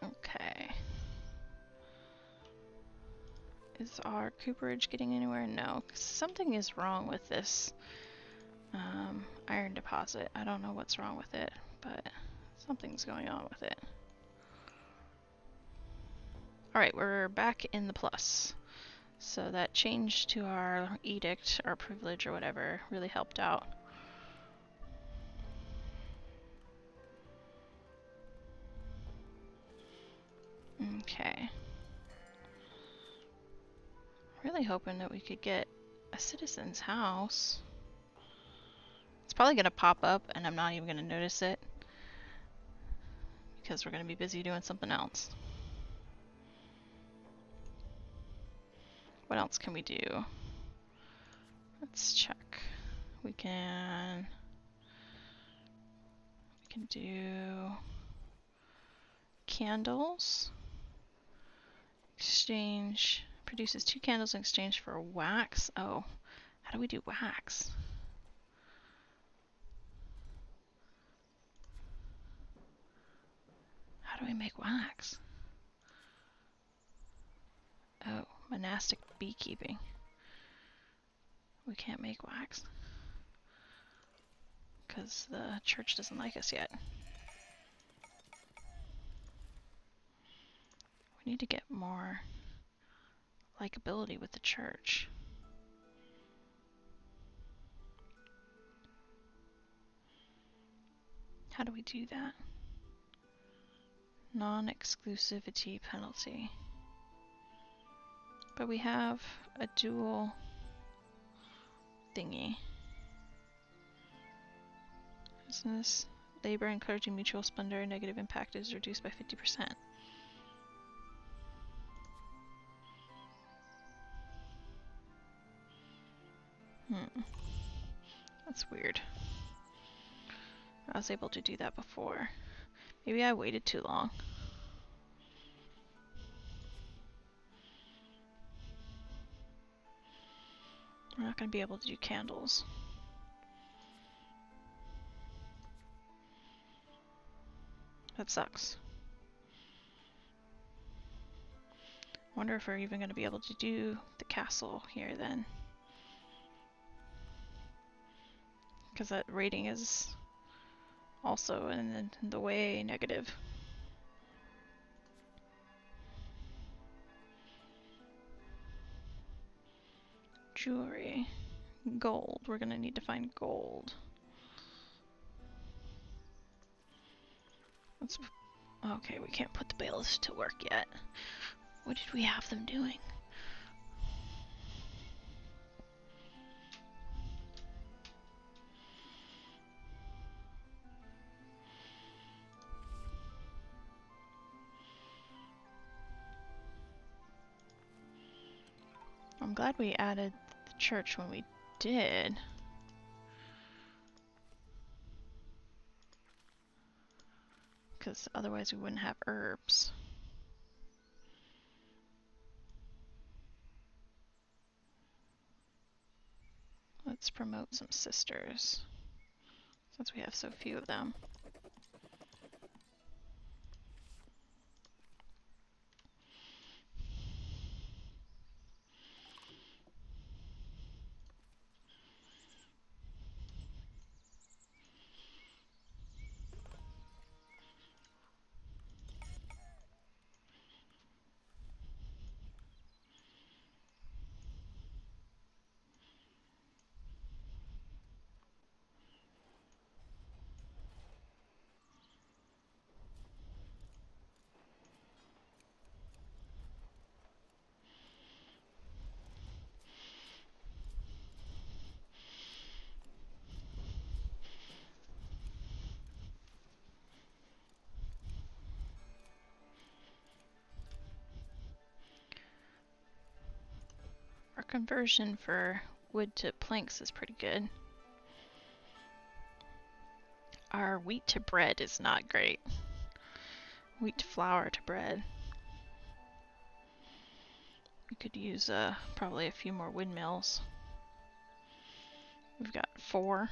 Okay. Is our cooperage getting anywhere? No. Something is wrong with this iron deposit. I don't know what's wrong with it, but something's going on with it. Alright, we're back in the plus. So that change to our edict, our privilege or whatever, really helped out. Okay. Really hoping that we could get a citizen's house. It's probably going to pop up and I'm not even going to notice it because we're going to be busy doing something else. What else can we do? Let's check. We can do candles. Exchange produces 2 candles in exchange for wax. Oh, how do we do wax? How do we make wax? Oh, monastic beekeeping. We can't make wax. because the church doesn't like us yet. We need to get more likability with the church. How do we do that? Non-exclusivity penalty. But we have a dual thingy. Business, labor encouraging mutual splendor, negative impact is reduced by 50%. That's weird. I was able to do that before. Maybe I waited too long. We're not going to be able to do candles. That sucks. Wonder if we're even going to be able to do the castle here then. Because that rating is also in the way negative. Jewelry. Gold. We're going to need to find gold. Let's... Okay, we can't put the bailiffs to work yet. What did we have them doing? I'm glad we added the church when we did. Because otherwise we wouldn't have herbs. Let's promote some sisters, since we have so few of them. Our conversion for wood to planks is pretty good. Our wheat to bread is not great. Wheat to flour to bread. We could use probably a few more windmills. We've got 4.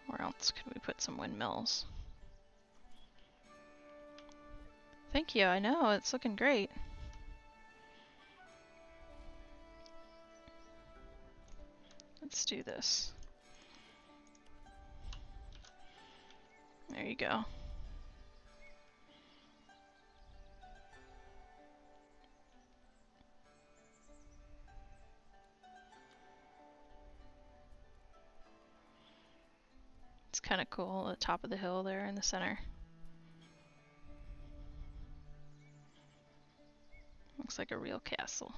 Where else could we put some windmills? Thank you, I know, it's looking great. Let's do this. There you go. It's kind of cool at the top of the hill there in the center. Looks like a real castle.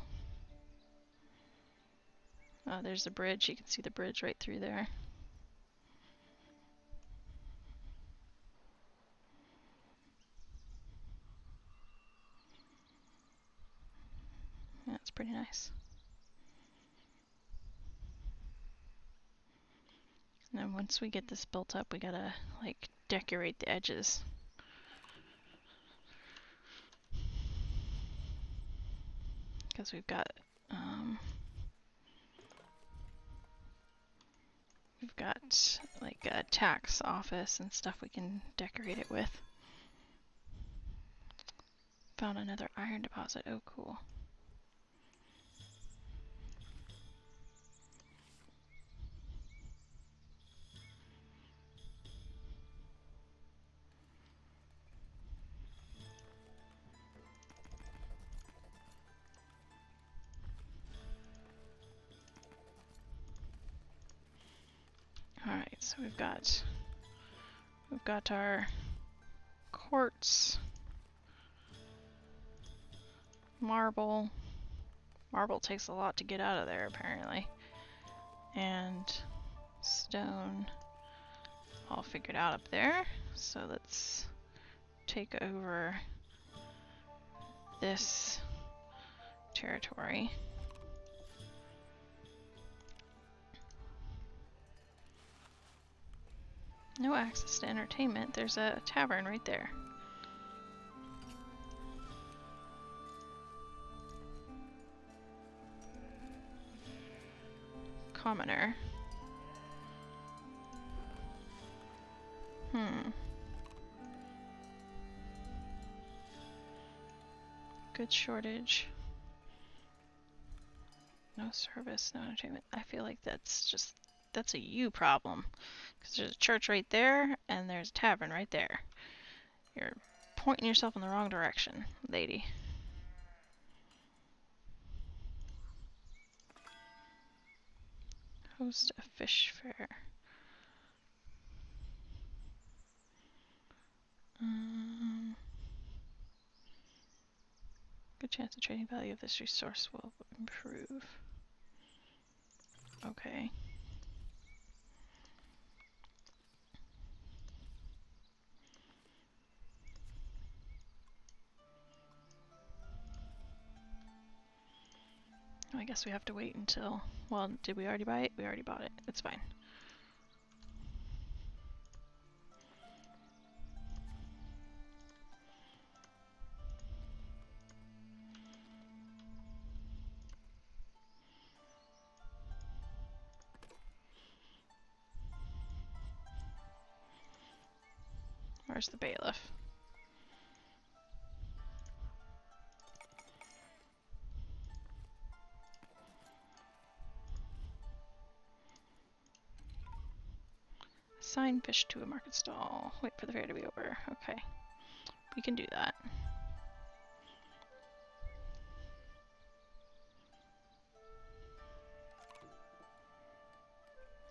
Oh, there's the bridge. You can see the bridge right through there. Yeah, it's pretty nice. And then once we get this built up, we gotta like decorate the edges. Because we've got like a tax office and stuff we can decorate it with. Found another iron deposit. Oh, cool. Alright, so we've got our quartz, marble. Marble takes a lot to get out of there, apparently. And stone all figured out up there. So let's take over this territory. No access to entertainment. There's a tavern right there. Commoner. Good shortage. No service, no entertainment. I feel like that's a you problem. Because there's a church right there, and there's a tavern right there. You're pointing yourself in the wrong direction, lady. Host a fish fair. Good chance the trading value of this resource will improve. Okay. I guess we have to wait until... Well, did we already buy it? We already bought it. It's fine. Where's the bailiff? Assign fish to a market stall. Wait for the fair to be over. Okay. We can do that.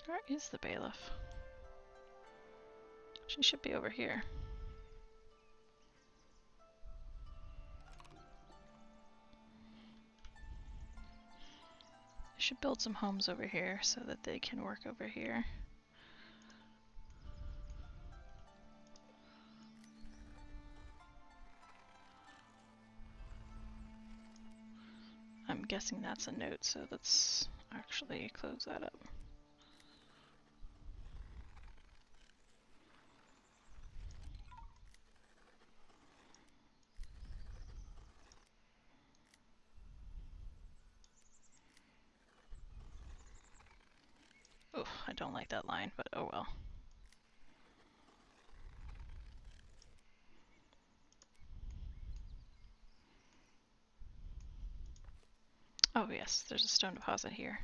Where is the bailiff? She should be over here. I should build some homes over here so that they can work over here. I'm guessing that's a note, so let's actually close that up. Oh, I don't like that line, but oh well. Oh yes, there's a stone deposit here.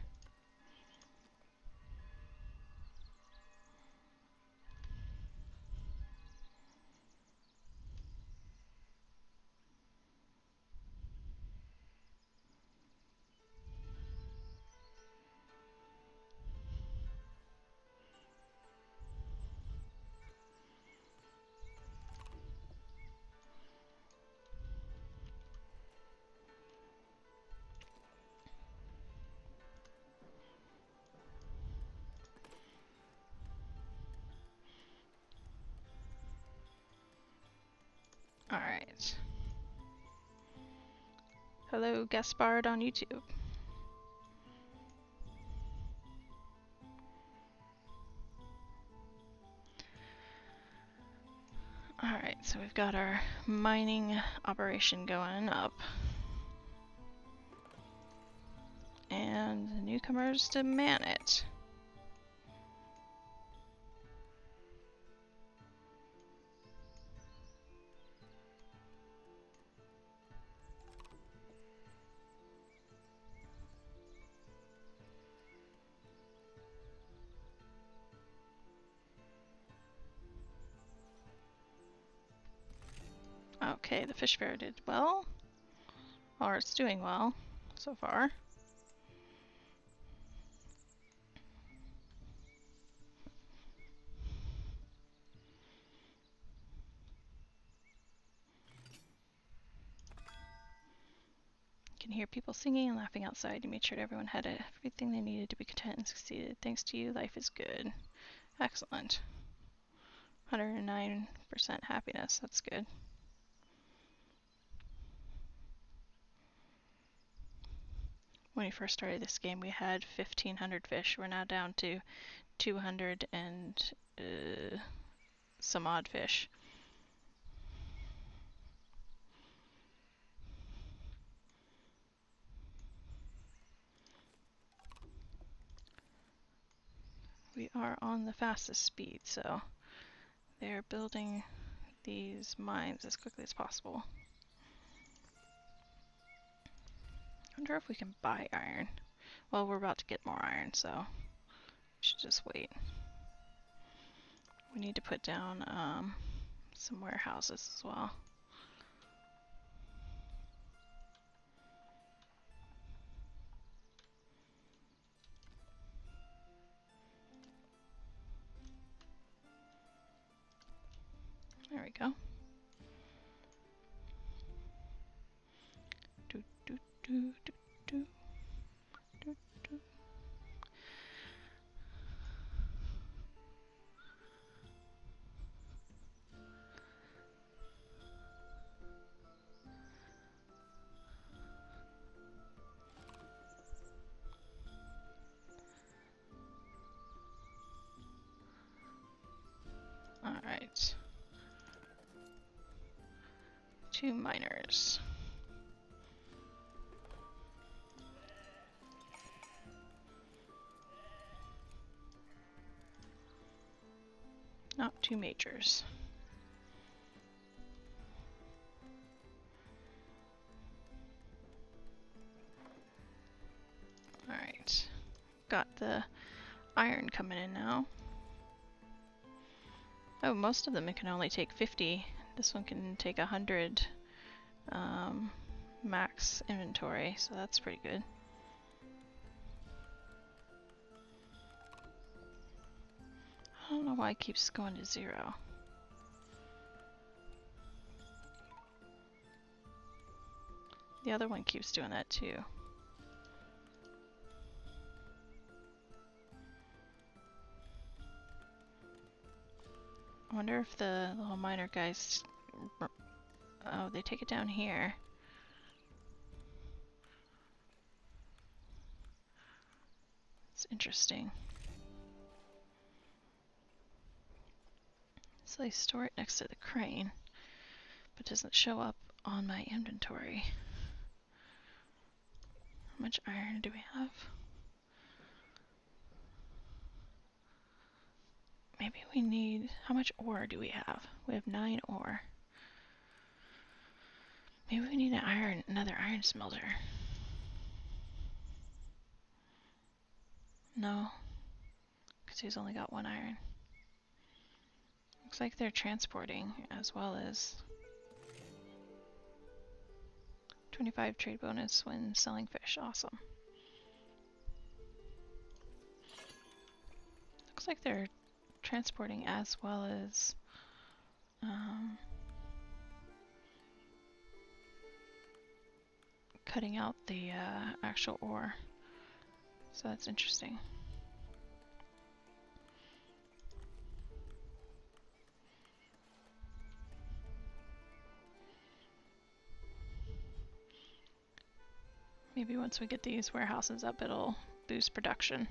Alright. Hello, Gaspard on YouTube. Alright, so we've got our mining operation going up. And the newcomers to man it. Okay, the fish fair did well. Or it's doing well so far. You can hear people singing and laughing outside. You made sure everyone had everything they needed to be content and succeeded. Thanks to you, life is good. Excellent. 109% happiness. That's good. When we first started this game, we had 1,500 fish. We're now down to 200 and some odd fish. We are on the fastest speed, so they're building these mines as quickly as possible. I wonder if we can buy iron. Well, we're about to get more iron, so we should just wait. We need to put down some warehouses as well. There we go. Do, do, do, do, do, do, do. All right. 2 miners. Not 2 majors. Alright. Got the iron coming in now. Oh, most of them it can only take 50. This one can take 100 max inventory, so that's pretty good. I don't know why it keeps going to 0. The other one keeps doing that too. I wonder if the little miner guys... Oh, they take it down here. It's interesting. So they store it next to the crane, but doesn't show up on my inventory. How much iron do we have? Maybe we need... How much ore do we have? We have 9 ore. Maybe we need another iron smelter. No, because he's only got 1 iron. Looks like they're transporting as well as 25 trade bonus when selling fish. Awesome. Looks like they're transporting as well as cutting out the actual ore. So that's interesting. Maybe once we get these warehouses up, it'll boost production.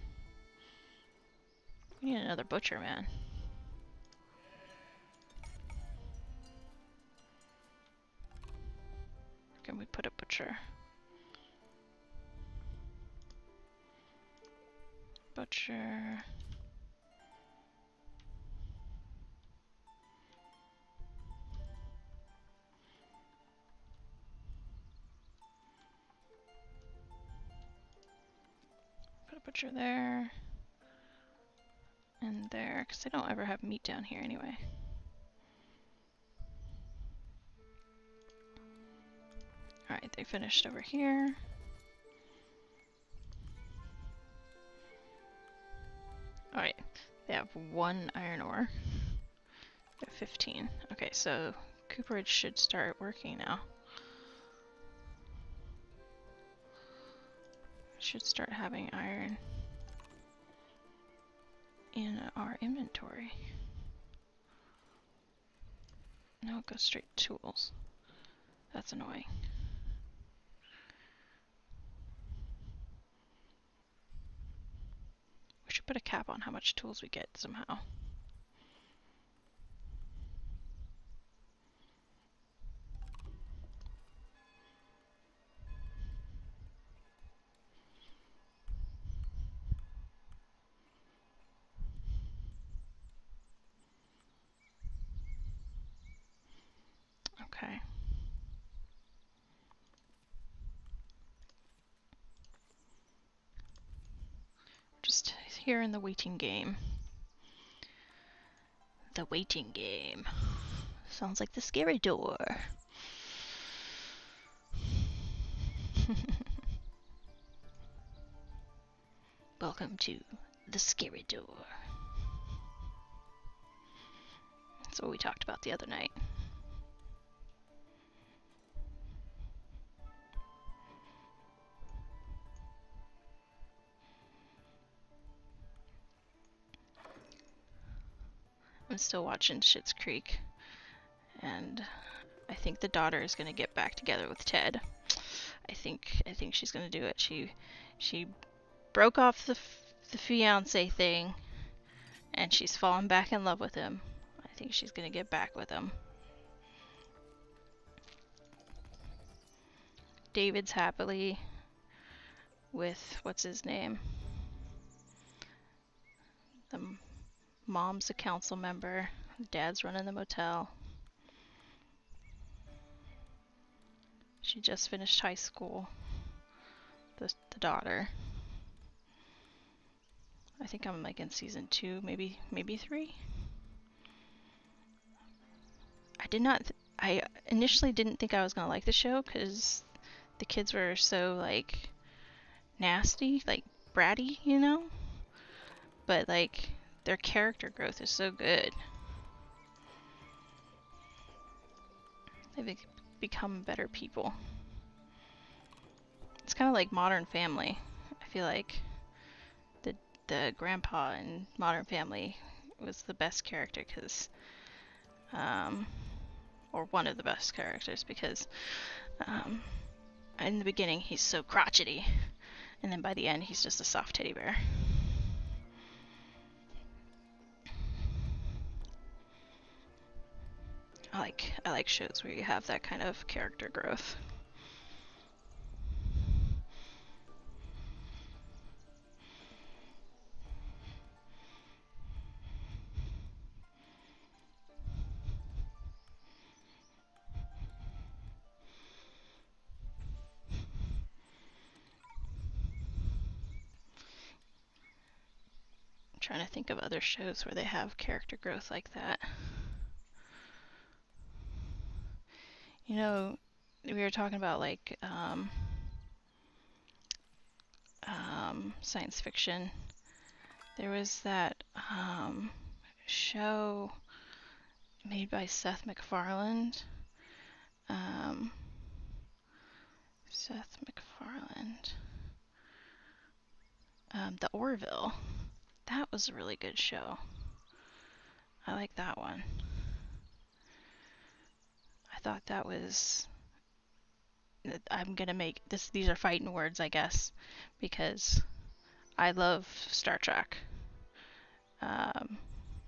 We need another butcher, man. Can we put a butcher? Butcher. Put a butcher there. And there, because they don't ever have meat down here anyway. Alright, they finished over here. Alright, they have 1 iron ore. They have 15. Okay, so cooperage should start working now. Should start having iron in our inventory. No, it goes straight to tools. That's annoying. We should put a cap on how much tools we get somehow. Okay. Just here in the waiting game. The waiting game. Sounds like the scary door. Welcome to the scary door. That's what we talked about the other night. I'm still watching Schitt's Creek, and I think the daughter is gonna get back together with Ted. I think she's gonna do it. She broke off the fiance thing, and she's fallen back in love with him. I think she's gonna get back with him. David's happily with what's his name. The mom's a council member. Dad's running the motel. She just finished high school. The daughter. I think I'm like in season 2, maybe 3. I initially didn't think I was gonna like the show because the kids were so like nasty, like bratty, you know? But like their character growth is so good. They've become better people. It's kind of like Modern Family. I feel like the grandpa in Modern Family was the best character because, or one of the best characters because, in the beginning he's so crotchety, and then by the end he's just a soft teddy bear. I like shows where you have that kind of character growth. I'm trying to think of other shows where they have character growth like that. You know, we were talking about like science fiction. There was that show made by Seth MacFarlane. The Orville. That was a really good show. I like that one. I thought that was... I'm gonna make this. These are fighting words, I guess, because I love Star Trek,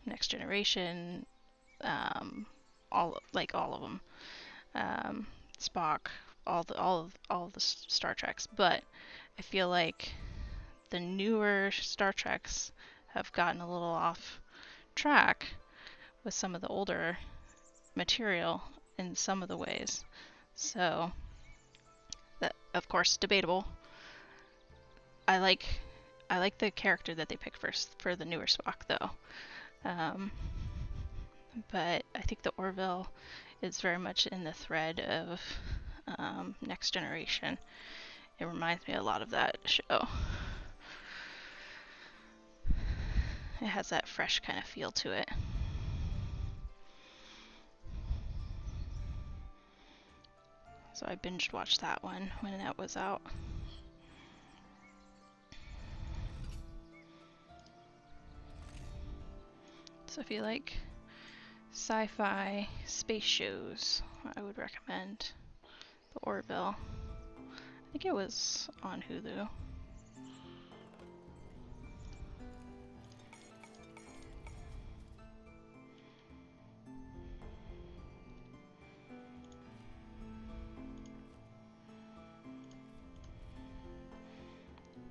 Next Generation, all of them, Spock, all of the Star Treks. But I feel like the newer Star Treks have gotten a little off track with some of the older material in some of the ways. So that, of course, debatable. I like the character that they picked first for the newer Spock, though. But I think the Orville is very much in the thread of Next Generation. It reminds me a lot of that show. It has that fresh kind of feel to it. So I binged watched that one when that was out. So if you like sci-fi space shows, I would recommend The Orville. I think it was on Hulu.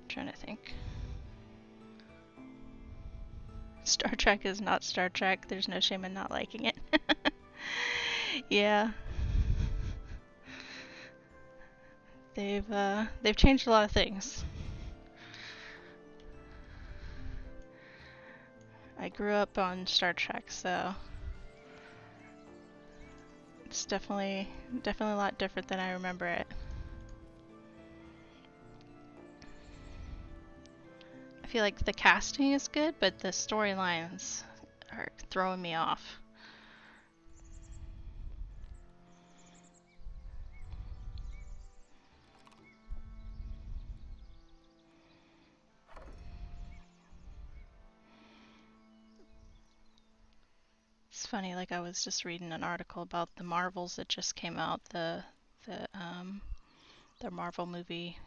Trying to think. Star Trek is not Star Trek. There's no shame in not liking it. Yeah. They've changed a lot of things. I grew up on Star Trek, so it's definitely a lot different than I remember it. I feel like the casting is good, but the storylines are throwing me off. It's funny, like I was just reading an article about the Marvels that just came out, the Marvel movie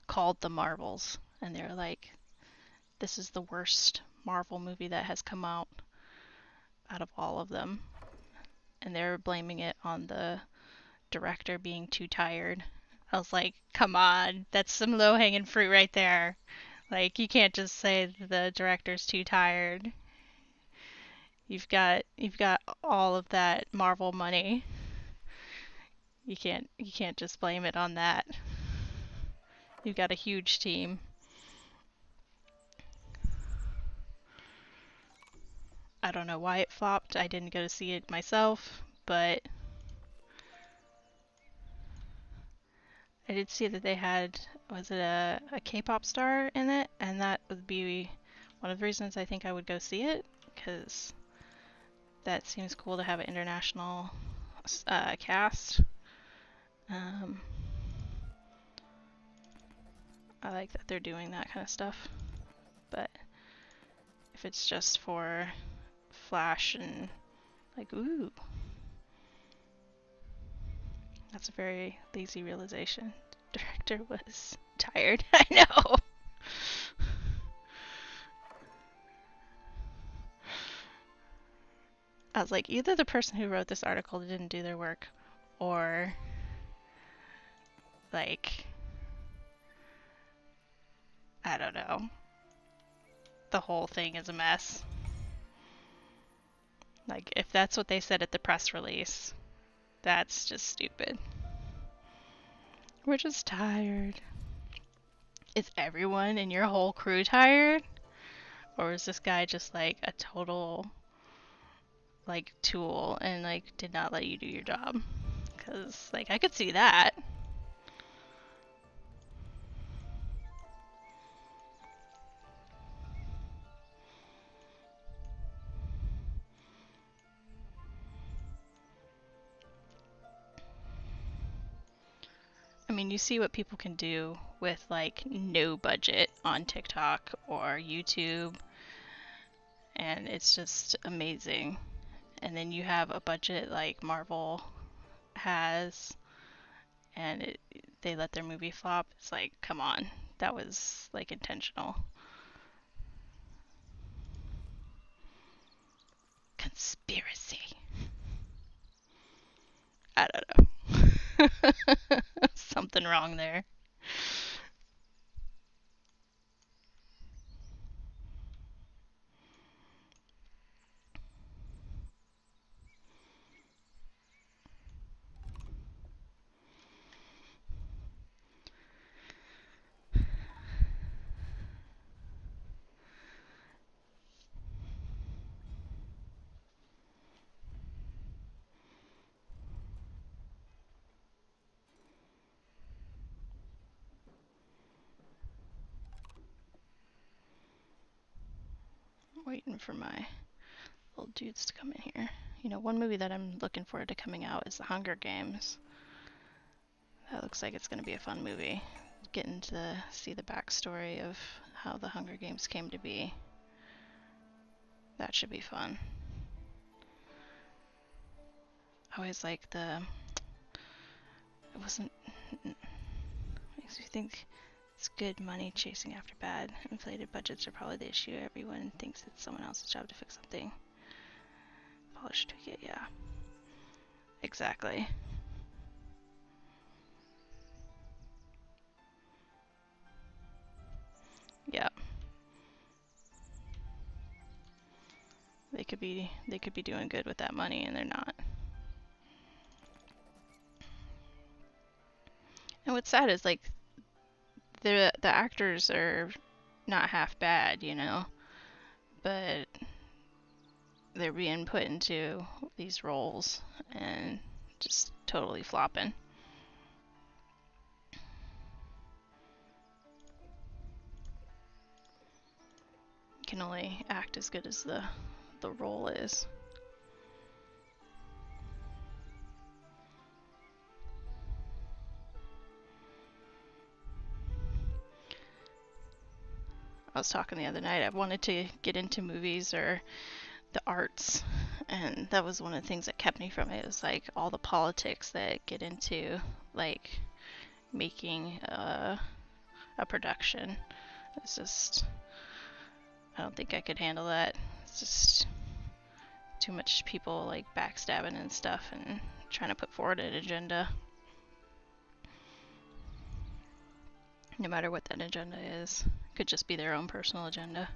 called The Marvels, and they're like, this is the worst Marvel movie that has come out of all of them. And they're blaming it on the director being too tired. I was like, come on, that's some low-hanging fruit right there. Like, you can't just say the director's too tired. You've got all of that Marvel money. You can't just blame it on that. You've got a huge team. I don't know why it flopped. I didn't go to see it myself, but I did see that they had, was it a K-pop star in it? And that would be one of the reasons I think I would go see it, because that seems cool to have an international cast. I like that they're doing that kind of stuff. But if it's just for flash and like, ooh, that's a very lazy realization. The director was tired. I know. I was like, either the person who wrote this article didn't do their work, or like, I don't know. The whole thing is a mess. Like, if that's what they said at the press release, that's just stupid. We're just tired. Is everyone in your whole crew tired? Or is this guy just like a total like tool and like did not let you do your job? Because like I could see that. I mean, you see what people can do with like no budget on TikTok or YouTube, and it's just amazing. And then you have a budget like Marvel has, and they let their movie flop. It's like, come on, that was like intentional. Conspiracy. I don't know. Something wrong there. Waiting for my little dudes to come in here. You know, one movie that I'm looking forward to coming out is The Hunger Games. That looks like it's going to be a fun movie. Getting to see the backstory of how the Hunger Games came to be. That should be fun. I always like it wasn't, makes me think it's good money chasing after bad. Inflated budgets are probably the issue. Everyone thinks it's someone else's job to fix something. Polish ticket, yeah. Exactly. Yeah. They could be doing good with that money and they're not. And what's sad is like the actors are not half bad, you know, but they're being put into these roles and just totally flopping. You can only act as good as the role is. I was talking the other night, I wanted to get into movies or the arts, and that was one of the things that kept me from it. It was like all the politics that get into like making a production. It's just, I don't think I could handle that. It's just too much people like backstabbing and stuff and trying to put forward an agenda. No matter what that agenda is. Could just be their own personal agenda.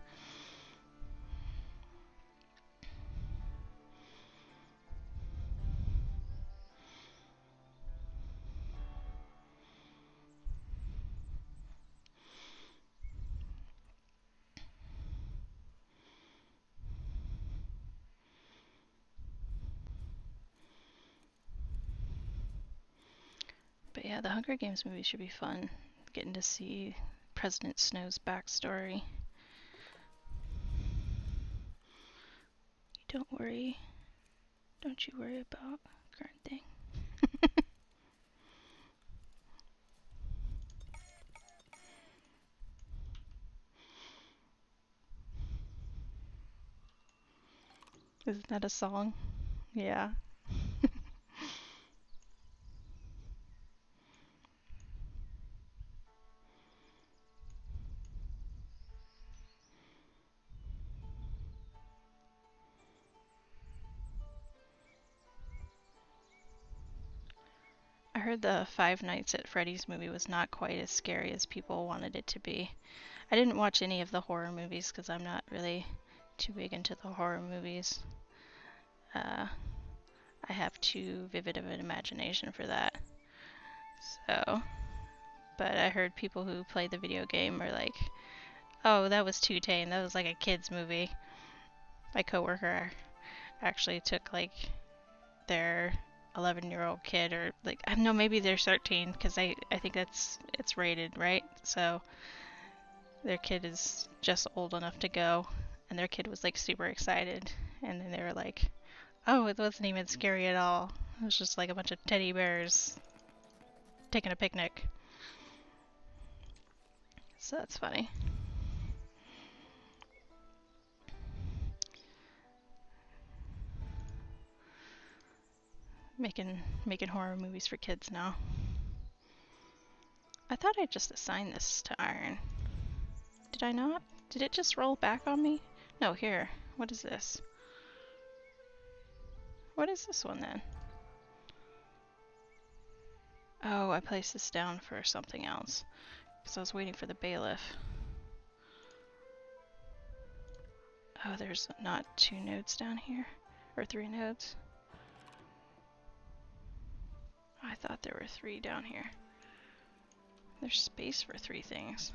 But yeah, the Hunger Games movie should be fun. Getting to see President Snow's backstory. Don't worry. Don't you worry about current thing. Isn't that a song? Yeah. I heard the Five Nights at Freddy's movie was not quite as scary as people wanted it to be. I didn't watch any of the horror movies because I'm not really too big into the horror movies. I have too vivid of an imagination for that. So, but I heard people who play the video game are like, oh, that was too tame. That was like a kid's movie. My coworker actually took like their 11-year-old kid, or like, I don't know, maybe they're 13 because I think it's rated, right? So their kid is just old enough to go, and their kid was like super excited, and then they were like, oh, it wasn't even scary at all. It was just like a bunch of teddy bears taking a picnic. So that's funny. Making horror movies for kids now. I thought I just assigned this to Iron. Did I not? Did it just roll back on me? No, here. What is this? What is this one then? Oh, I placed this down for something else. Because I was waiting for the bailiff. Oh, there's not 2 nodes down here? Or 3 nodes? I thought there were 3 down here. There's space for 3 things.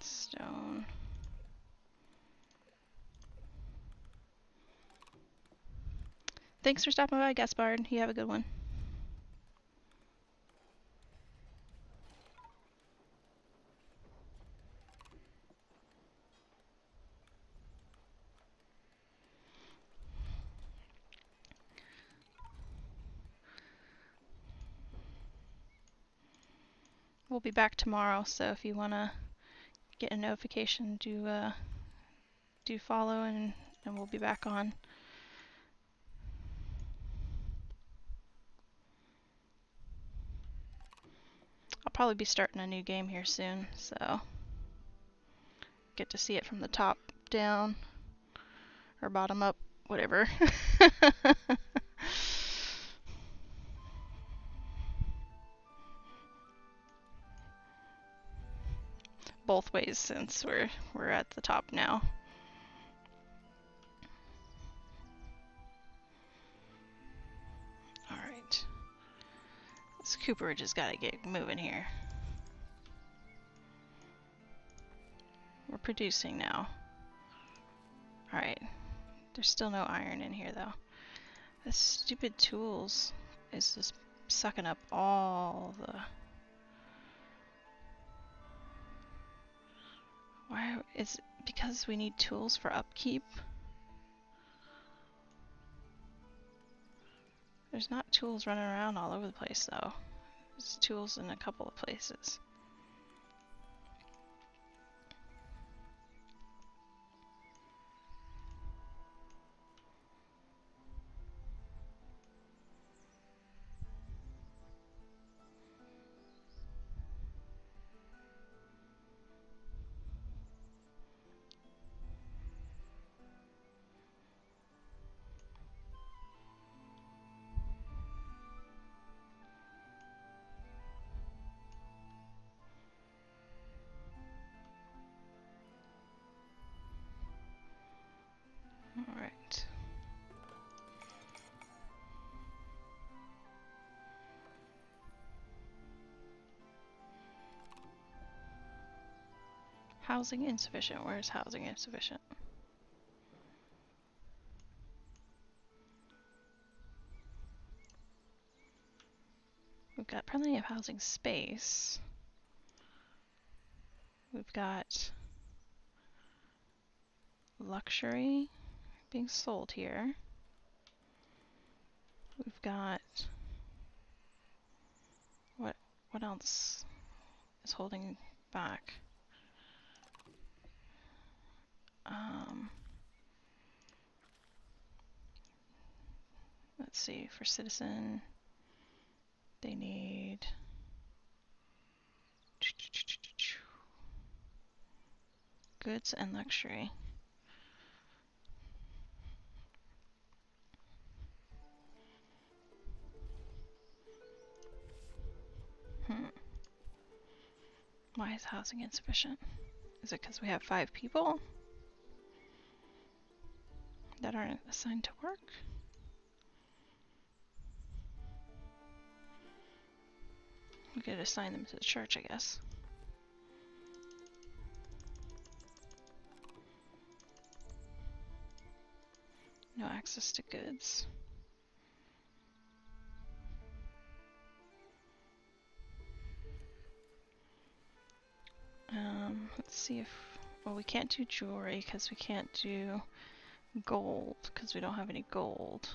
Stone. Thanks for stopping by, Gaspard. You have a good one. we'll be back tomorrow, so if you want to get a notification, do follow, and we'll be back on. I'll probably be starting a new game here soon, so get to see it from the top down or bottom up, whatever. Both ways, since we're at the top now. All right, this cooperage has got to get moving here. We're producing now. All right, there's still no iron in here though. This stupid tools is just sucking up all the... Why is it because we need tools for upkeep? There's not tools running around all over the place though. There's tools in a couple of places. All right. Housing insufficient. Where's housing insufficient? We've got plenty of housing space. We've got luxury being sold here. We've got... What else is holding back? Let's see, for citizen, they need goods and luxury. Why is housing insufficient? Is it because we have 5 people that aren't assigned to work? We could assign them to the church, I guess. No access to goods. Let's see if... Well, we can't do jewelry because we can't do gold because we don't have any gold.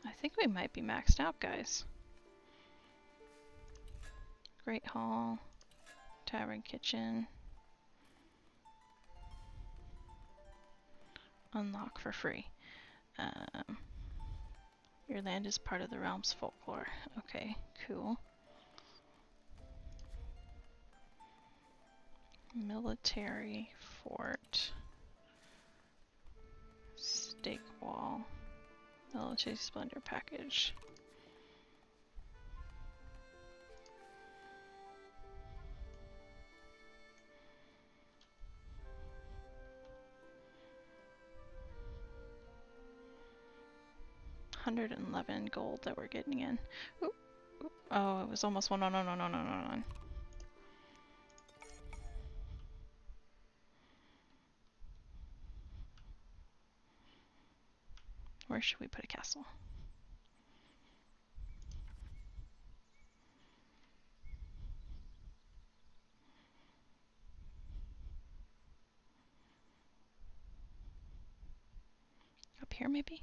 I think we might be maxed out, guys. Great Hall, Tavern Kitchen. Unlock for free. Your land is part of the realm's folklore. Okay, cool. Military fort. Stake wall. Military splendor package. $111 gold that we're getting in. Oop, oop. Oh, it was almost one. No. Where should we put a castle? Up here, maybe?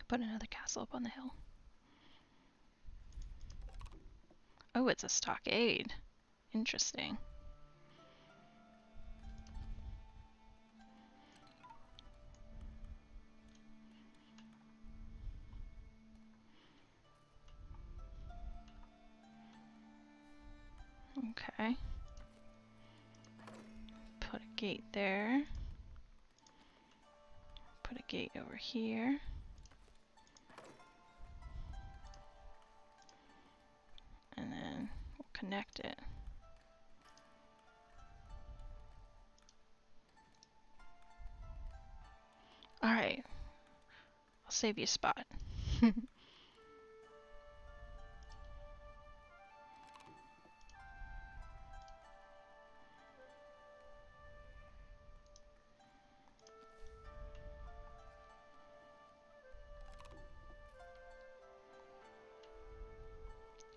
Put another castle up on the hill. Oh, it's a stockade. Interesting. Okay. Put a gate there. Put a gate over here. And then we'll connect it. Alright. I'll save you a spot.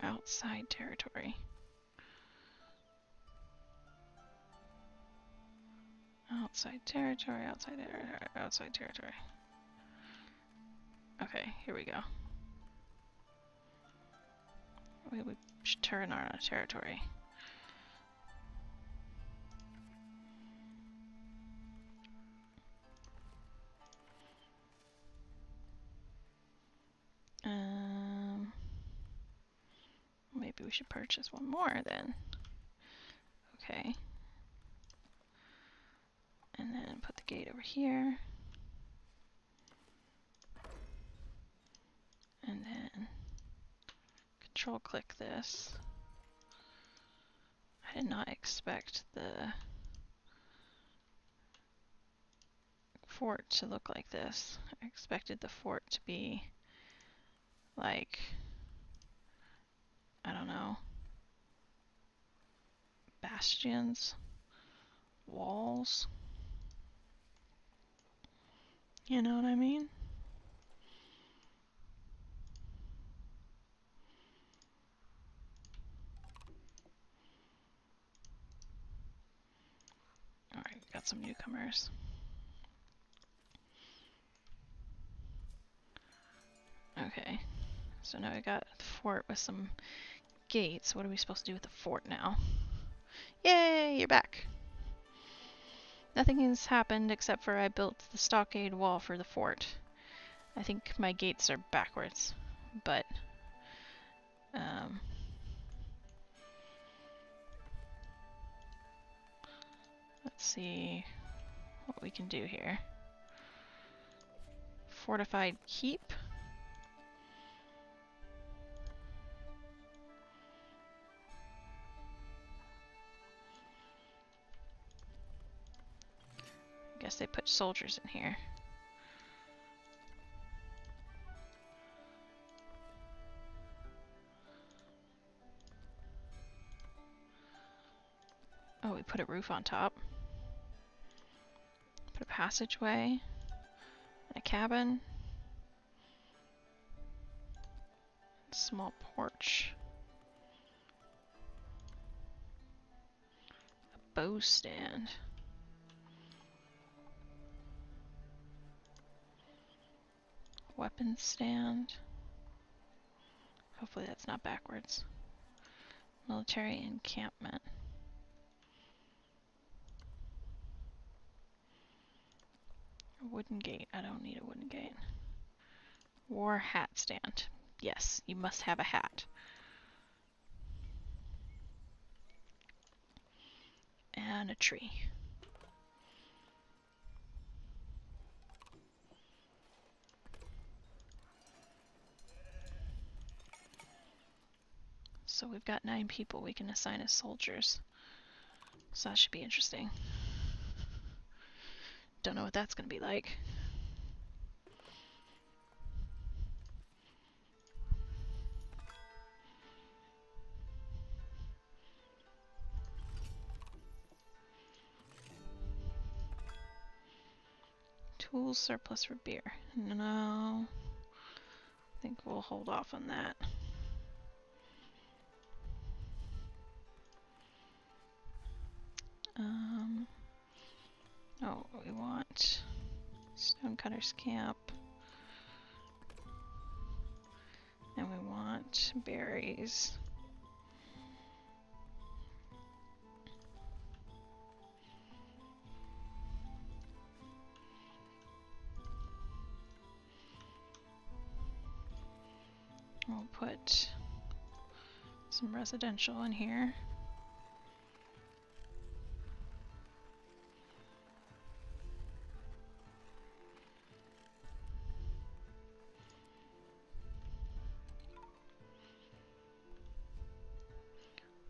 Outside territory. Outside territory, outside territory, outside territory. Okay, here we go. We should turn our territory. Maybe we should purchase one more then. Okay. And then put the gate over here. And then control click this. I did not expect the fort to look like this. I expected the fort to be like, I don't know, bastions, walls. You know what I mean? Alright, got some newcomers. Okay, so now we got the fort with some gates. What are we supposed to do with the fort now? Yay, you're back! Nothing has happened except for I built the stockade wall for the fort. I think my gates are backwards, but let's see what we can do here. Fortified keep. I guess they put soldiers in here. Oh, we put a roof on top. Put a passageway. A cabin. Small porch. A bow stand. Weapon stand. Hopefully that's not backwards. Military encampment. A wooden gate. I don't need a wooden gate. War hat stand. Yes, you must have a hat. And a tree. So we've got 9 people we can assign as soldiers. So that should be interesting. Don't know what that's going to be like. Tools surplus for beer. No. I think we'll hold off on that. Oh, we want Stonecutter's Camp. berries. We'll put some residential in here.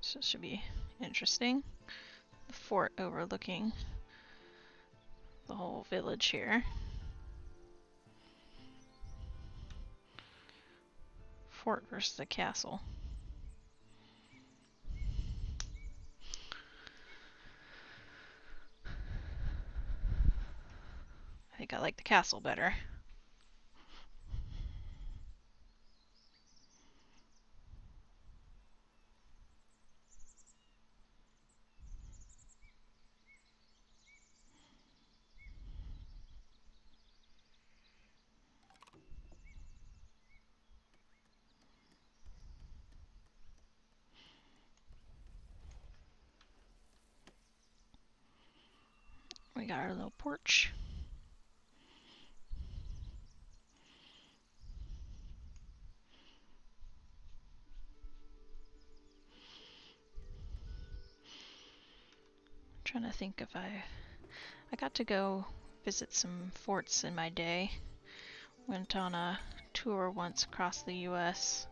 So it should be interesting. The fort overlooking the whole village here. Fort versus the castle. I think I like the castle better. We got our little porch. I'm trying to think if I got to go visit some forts in my day. Went on a tour once across the US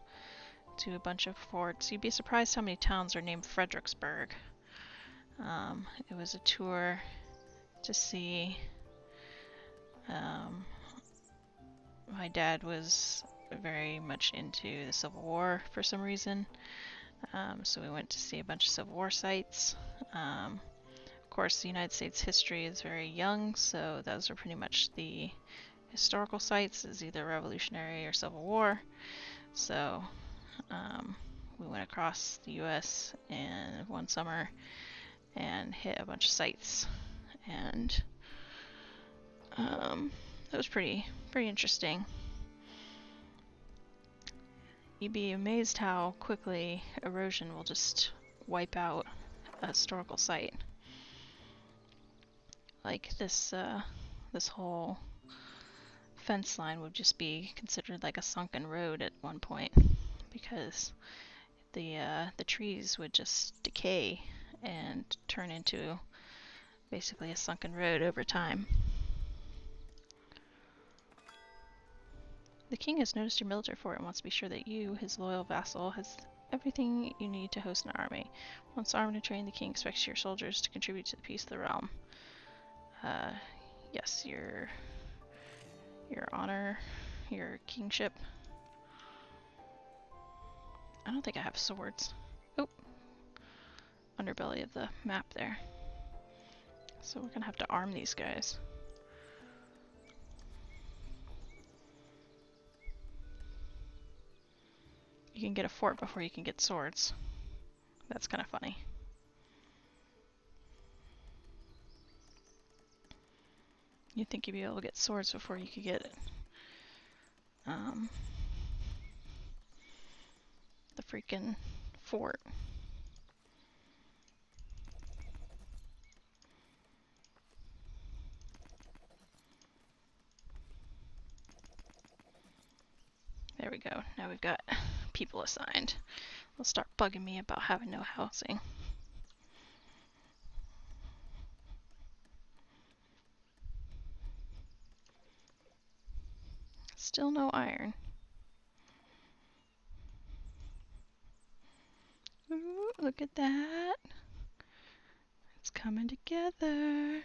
to a bunch of forts. You'd be surprised how many towns are named Fredericksburg. It was a tour to see. My dad was very much into the Civil War for some reason, so we went to see a bunch of Civil War sites. Of course, the United States history is very young, so those are pretty much the historical sites, is either Revolutionary or Civil War. So we went across the US in one summer and hit a bunch of sites, and that was pretty interesting. You'd be amazed how quickly erosion will just wipe out a historical site. Like this whole fence line would just be considered like a sunken road at one point, because the trees would just decay and turn into basically a sunken road over time. The king has noticed your military fort and wants to be sure that you, his loyal vassal, has everything you need to host an army. Once armed and trained, the king expects your soldiers to contribute to the peace of the realm. Yes, your honor, your kingship. I don't think I have swords. Oh, underbelly of the map there. So we're gonna have to arm these guys. You can get a fort before you can get swords. That's kind of funny. You'd think you'd be able to get swords before you could get the freaking fort. There we go. Now we've got people assigned. They'll start bugging me about having no housing. Still no iron. Ooh, look at that. It's coming together.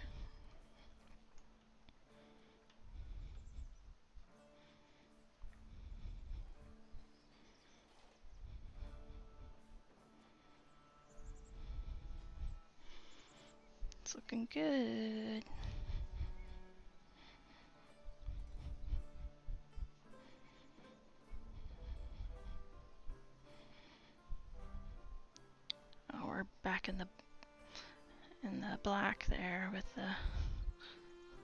It's looking good. Oh, we're back in the black there with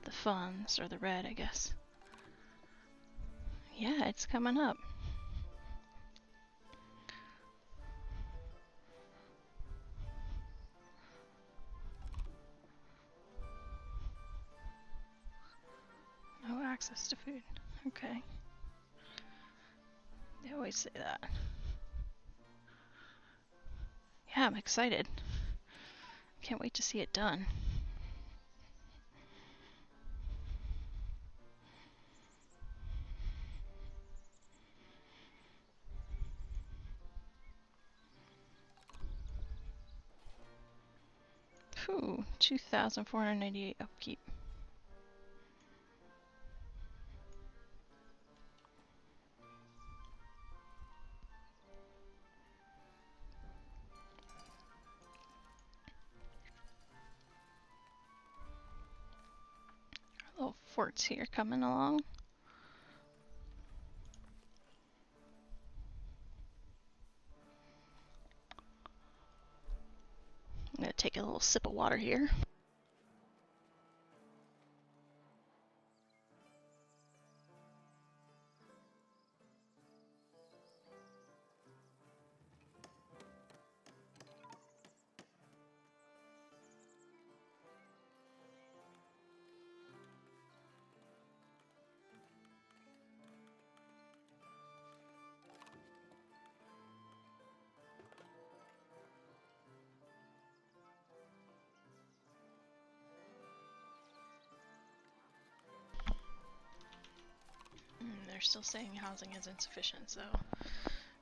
the funds, or the red, I guess. Yeah, it's coming up. Okay. They always say that. Yeah, I'm excited. Can't wait to see it done. Whew, 2,498 upkeep. Our little forts here coming along. I'm gonna take a little sip of water here. They're still saying housing is insufficient, so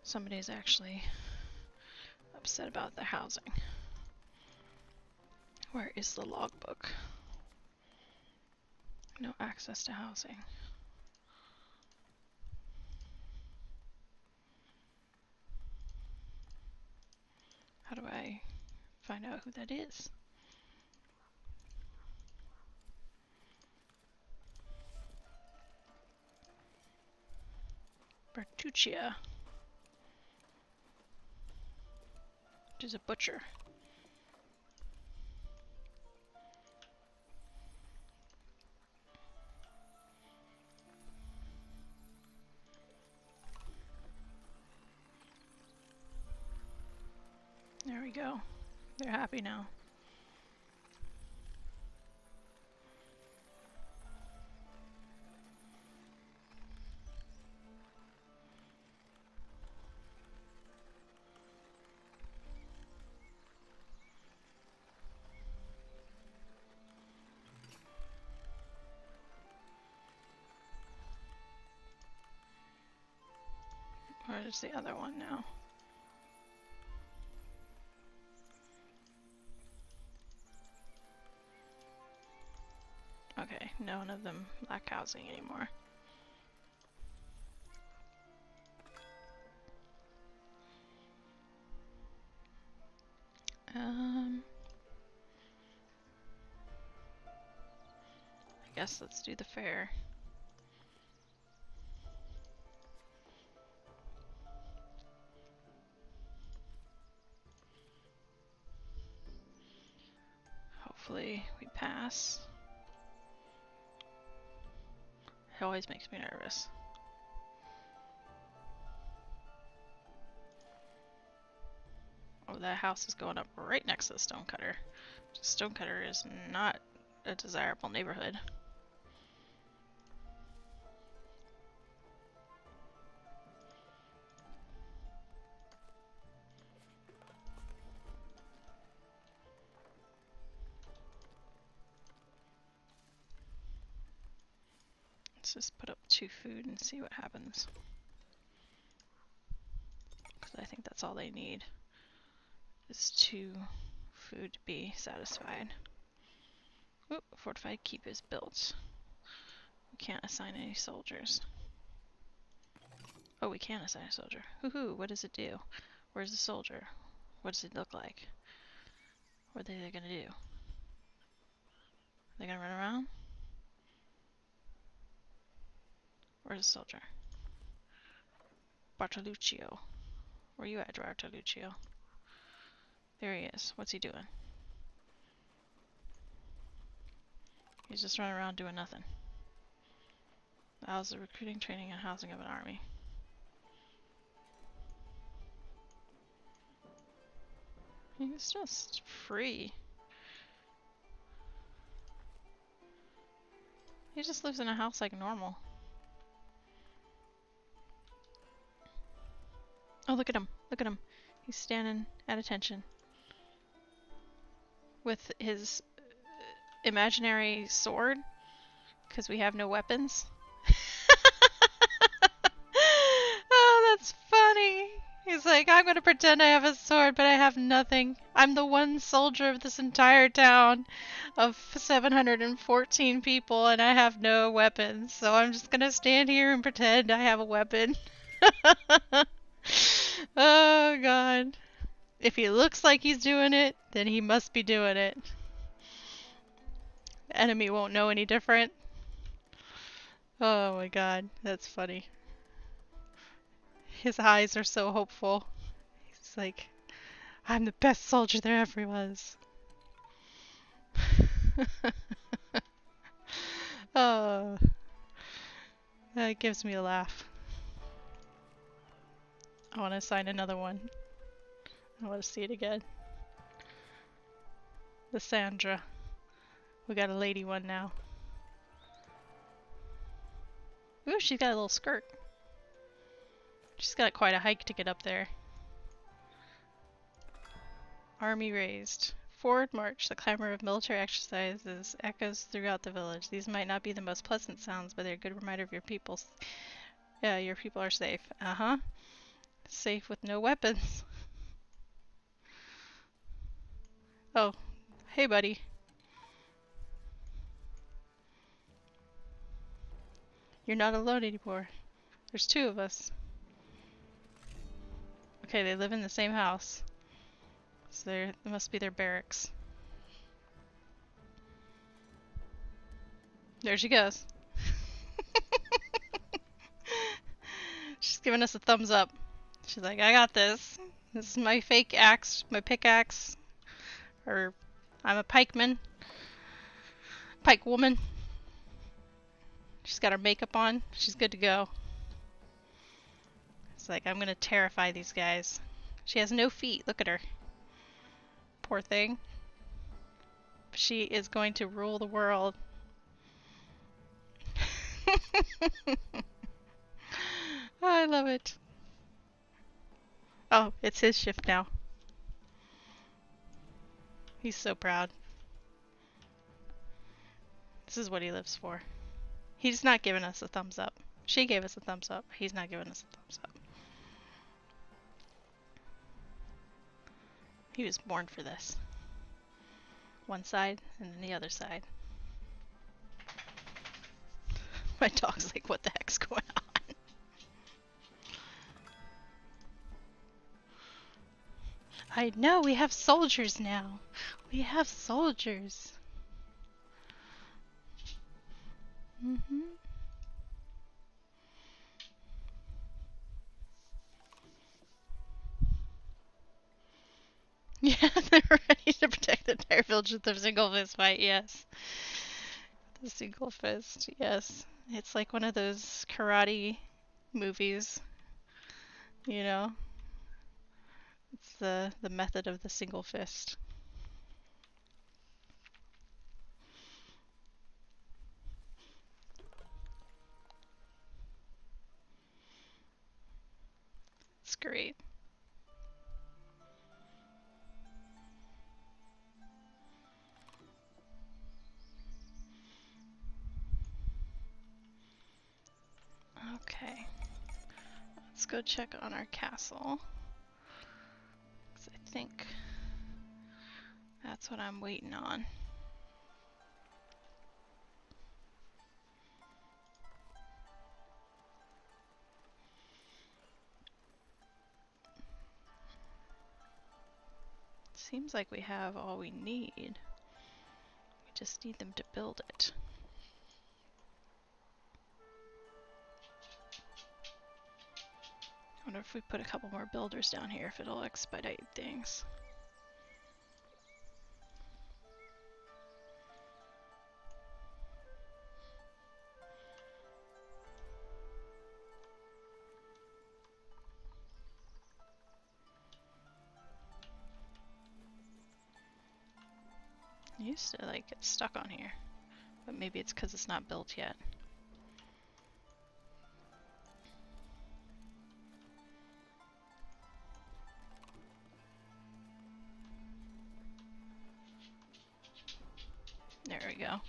somebody's actually upset about the housing. Where is the logbook? No access to housing. How do I find out who that is? Bertuccia, which is a butcher. There we go. They're happy now. Where's the other one now? Okay, none of them lack housing anymore. I guess let's do the fair. Hopefully we pass. It always makes me nervous. Oh, that house is going up right next to the stonecutter. Stonecutter is not a desirable neighborhood. Let's just put up 2 food and see what happens. Because I think that's all they need, is 2 food to be satisfied. Oop, fortified keep is built. We can't assign any soldiers. Oh, we can assign a soldier. Woohoo, what does it do? Where's the soldier? What does it look like? What are they gonna do? Are they gonna run around? Where's the soldier? Bartoluccio. Where you at, Bartoluccio? There he is. What's he doing? He's just running around doing nothing. How's the recruiting, training, and housing of an army? He's just free. He just lives in a house like normal. Oh, look at him. Look at him. He's standing at attention with his imaginary sword because we have no weapons. Oh, that's funny. He's like, I'm gonna pretend I have a sword, but I have nothing. I'm the one soldier of this entire town of 714 people, and I have no weapons. So I'm just gonna stand here and pretend I have a weapon. Oh, God. If he looks like he's doing it, then he must be doing it. The enemy won't know any different. Oh my God, that's funny. His eyes are so hopeful. He's like, I'm the best soldier there ever was. Oh, that gives me a laugh. I want to sign another one. I want to see it again. The Sandra. We got a lady one now. Ooh, she's got a little skirt. She's got quite a hike to get up there. Army raised. Forward march. The clamor of military exercises echoes throughout the village. These might not be the most pleasant sounds, but they're a good reminder of your people's... Yeah, your people are safe. Uh-huh. Safe with no weapons. Oh, hey buddy. You're not alone anymore. There's two of us. Okay, they live in the same house. So it must be their barracks. There she goes. She's giving us a thumbs up. She's like, I got this. This is my fake axe, my pickaxe. Or, I'm a pikeman. Pike woman. She's got her makeup on. She's good to go. It's like, I'm gonna terrify these guys. She has no feet. Look at her. Poor thing. She is going to rule the world. I love it. Oh, it's his shift now. He's so proud. This is what he lives for. He's not giving us a thumbs up. She gave us a thumbs up. He's not giving us a thumbs up. He was born for this. One side and then the other side. My dog's like, what the heck's going on? I know, we have soldiers now. We have soldiers. Mm-hmm. Yeah, they're ready to protect the entire village with a single fist fight, yes. The single fist, yes. It's like one of those karate movies, you know? It's the method of the single fist. It's great. Okay. Let's go check on our castle. 'Cause I think that's what I'm waiting on. Seems like we have all we need. We just need them to build it. I wonder if we put a couple more builders down here if it'll expedite things. I used to like get stuck on here, but maybe it's because it's not built yet. we go.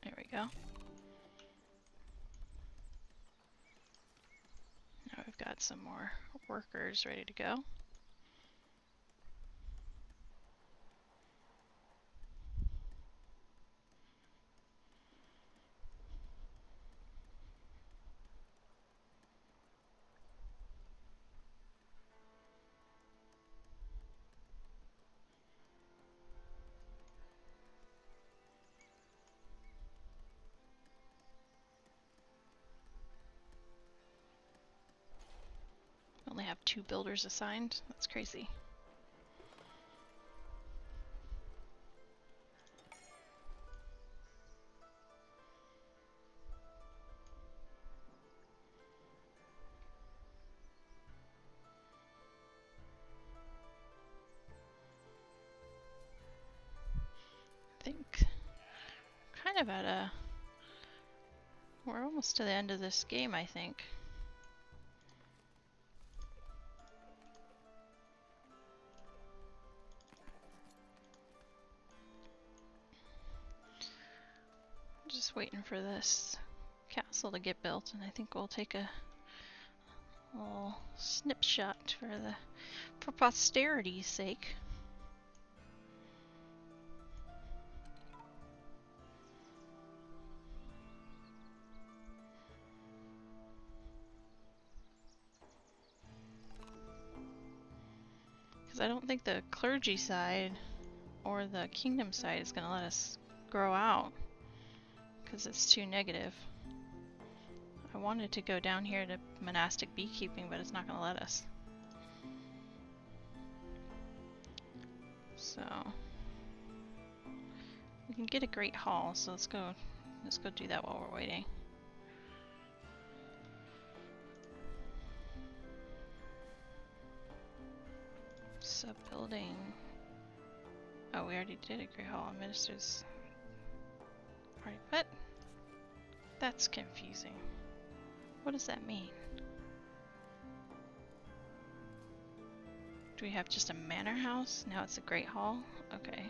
There we go. Now we've got some more workers ready to go. Only have 2 builders assigned. That's crazy. I think kind of at a... We're almost to the end of this game, I think. Just waiting for this castle to get built, and I think we'll take a little snapshot for posterity's sake. Because I don't think the clergy side or the kingdom side is going to let us grow out, because it's too negative. I wanted to go down here to monastic beekeeping, but it's not going to let us. So we can get a great hall, so let's go do that while we're waiting. Sub-building. Oh, we already did a great hall. Ministers. Alright, what? That's confusing. What does that mean? Do we have just a manor house? Now it's a great hall? Okay.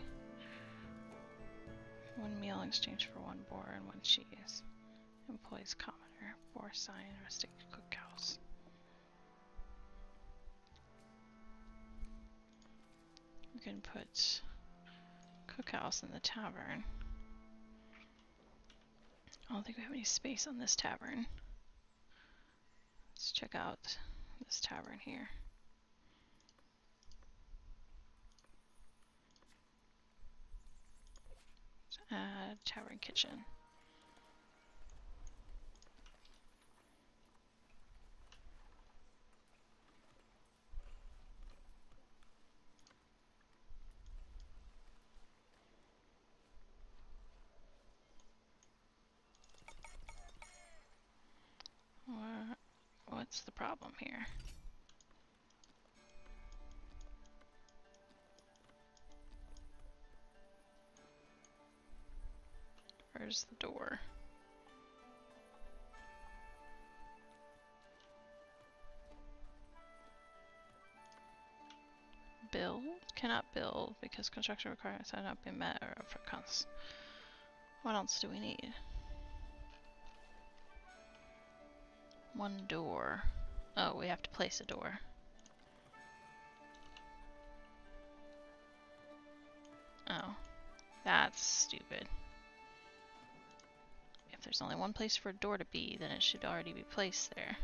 1 meal in exchange for 1 boar and 1 cheese. Employees commoner, boar sign, rustic cookhouse. We can put cookhouse in the tavern. I don't think we have any space on this tavern. Let's check out this tavern here. Tavern kitchen. What's the problem here? Where's the door? Build? Cannot build because construction requirements have not been met or up for cons. What else do we need? 1 door. Oh, we have to place a door. Oh, that's stupid. If there's only 1 place for a door to be, then it should already be placed there.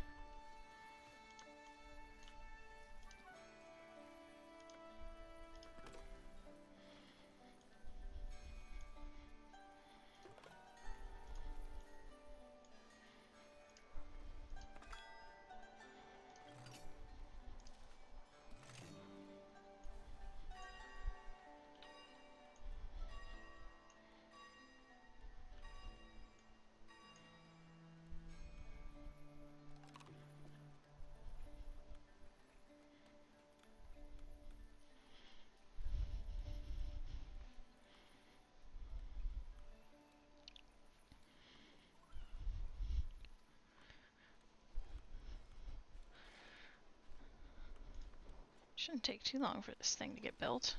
Shouldn't take too long for this thing to get built.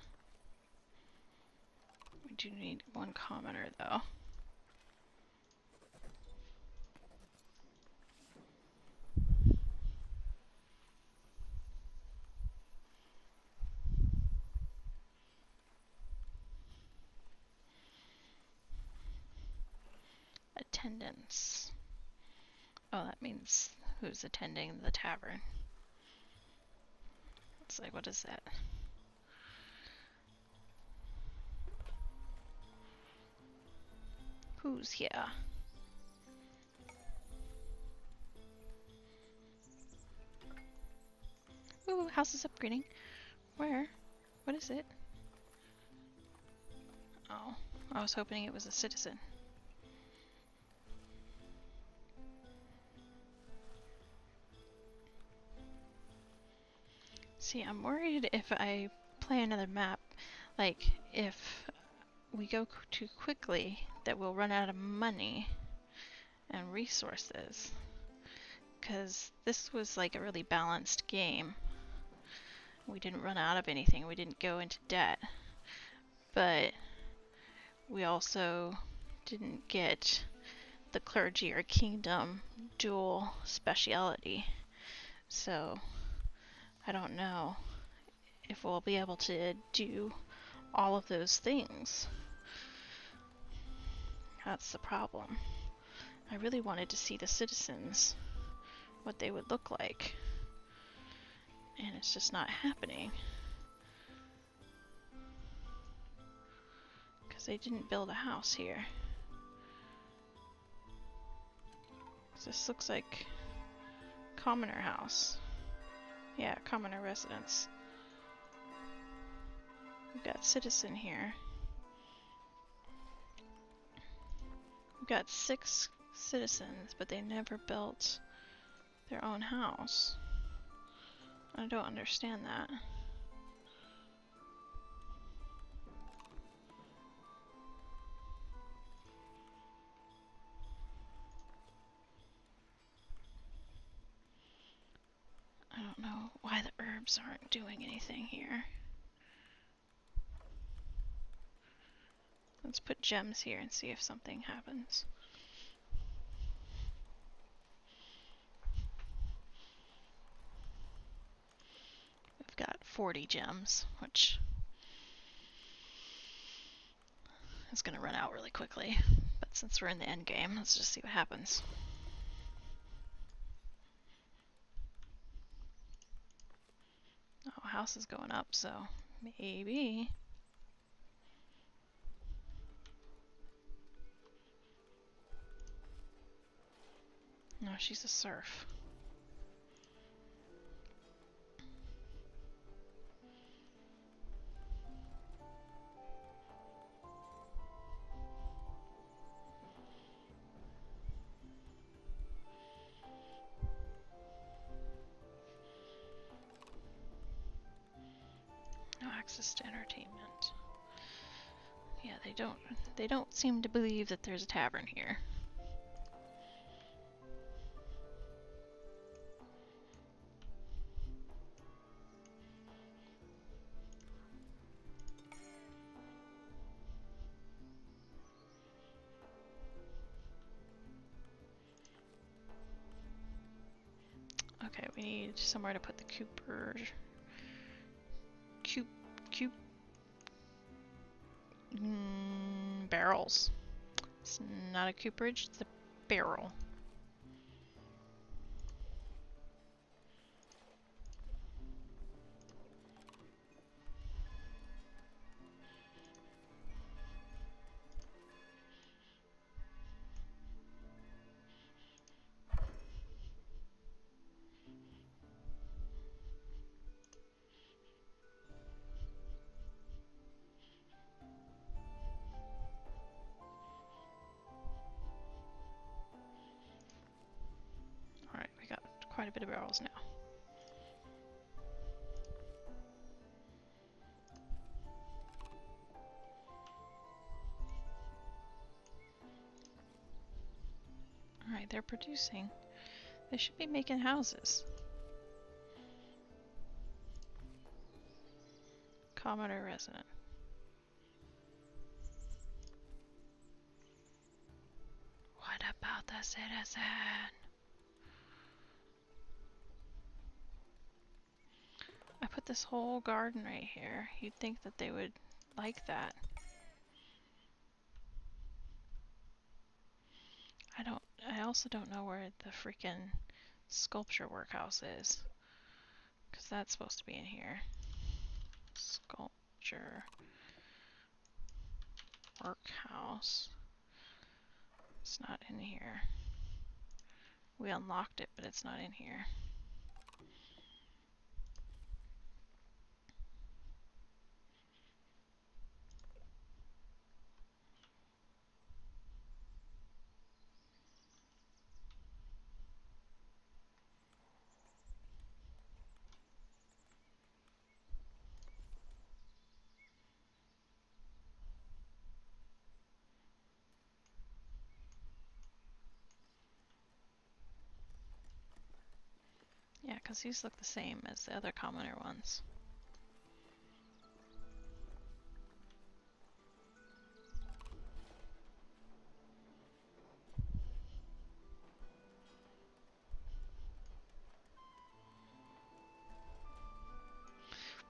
We do need one commoner though. Attendance. Oh, that means who's attending the tavern. It's like, what is that? Who's here? Ooh, house is upgrading. Where? What is it? Oh, I was hoping it was a citizen. See, I'm worried if I play another map, like if we go too quickly, that we'll run out of money and resources. Because this was like a really balanced game. We didn't run out of anything, we didn't go into debt. But we also didn't get the clergy or kingdom dual speciality. So I don't know if we'll be able to do all of those things. That's the problem. I really wanted to see the citizens, what they would look like. And it's just not happening. Because they didn't build a house here. This looks like commoner house. Yeah, commoner residence. We've got citizen here. We've got 6 citizens, but they never built their own house. I don't understand that. I don't know why the herbs aren't doing anything here. Let's put gems here and see if something happens. We've got 40 gems, which is going to run out really quickly. But since we're in the end game, let's just see what happens. Oh, house is going up, so maybe. No, she's a serf. No access to entertainment. Yeah, they don't seem to believe that there's a tavern here. Okay, we need somewhere to put the barrels. It's not a cooperage, it's a barrel. Alright, we got quite a bit of barrels now. Alright, they're producing. They should be making houses. Common or resident? What about the citizen? I put this whole garden right here. You'd think that they would like that. I also don't know where the freaking sculpture workhouse is. Because that's supposed to be in here. Sculpture workhouse. It's not in here. We unlocked it, but it's not in here. Yeah, because these look the same as the other commoner ones.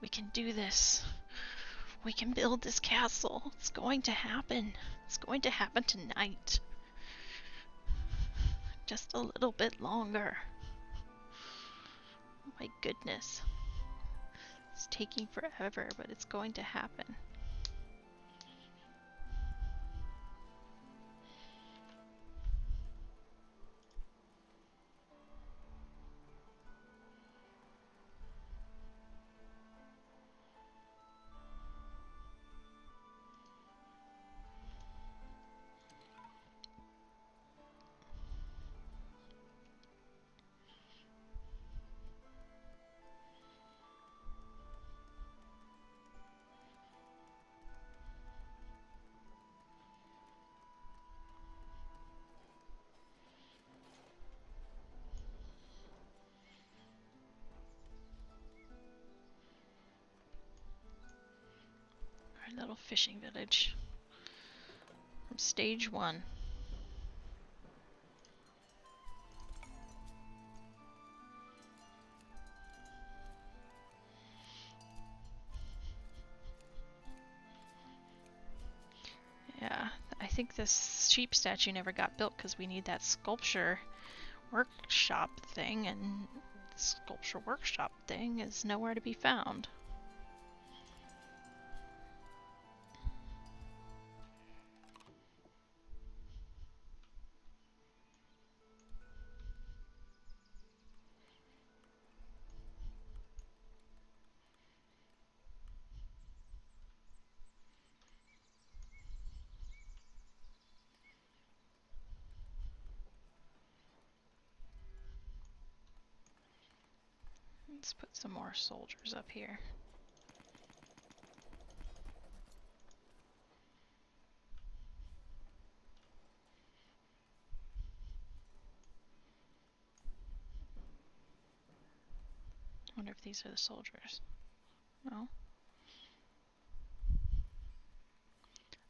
We can do this. We can build this castle. It's going to happen. It's going to happen tonight. Just a little bit longer. Oh my goodness. It's taking forever, but it's going to happen. Our little fishing village. From stage 1. Yeah, I think this sheep statue never got built because we need that sculpture workshop thing, and the sculpture workshop thing is nowhere to be found. Let's put some more soldiers up here. I wonder if these are the soldiers. No?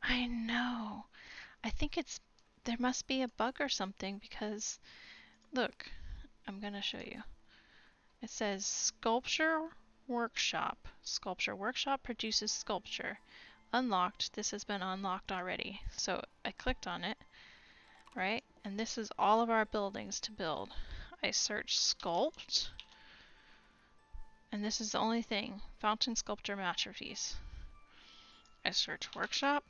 I know. I think there must be a bug or something because, look, I'm gonna show you. It says Sculpture Workshop. Sculpture Workshop produces sculpture. Unlocked. This has been unlocked already. So I clicked on it, right? And this is all of our buildings to build. I search Sculpt, and this is the only thing. Fountain Sculpture Masterpiece. I search Workshop,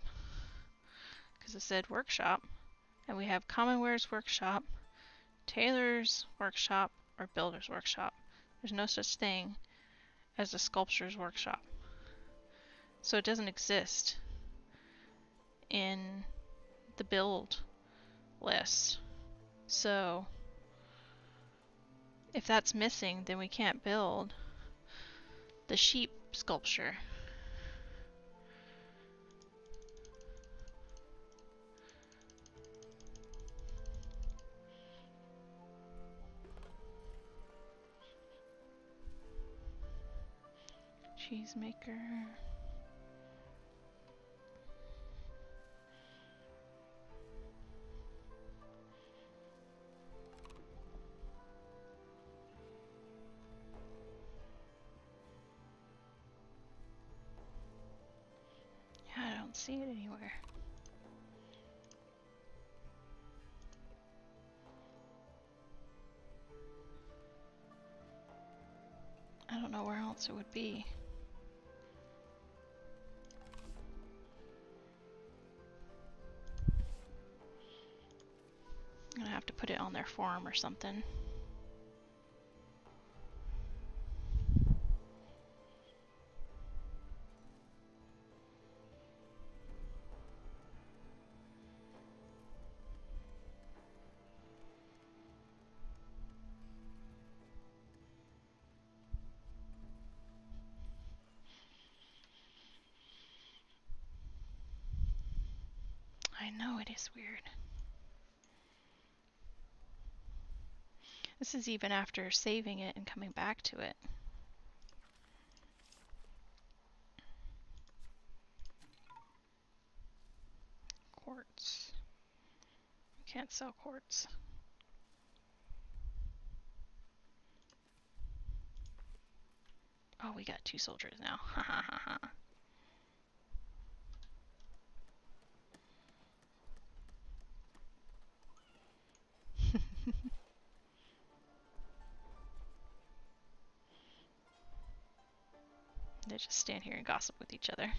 because it said Workshop, and we have Commonware's Workshop, Tailor's Workshop, or Builder's Workshop. There's no such thing as a Sculptor's Workshop. So it doesn't exist in the build list. So if that's missing, then we can't build the sheep sculpture. Cheesemaker. see it anywhere. I don't know where else it would be. I'm gonna have to put it on their forum or something. I know, it is weird. This is even after saving it and coming back to it. Quartz. You can't sell quartz. Oh, we got 2 soldiers now. Ha ha ha ha. They just stand here and gossip with each other.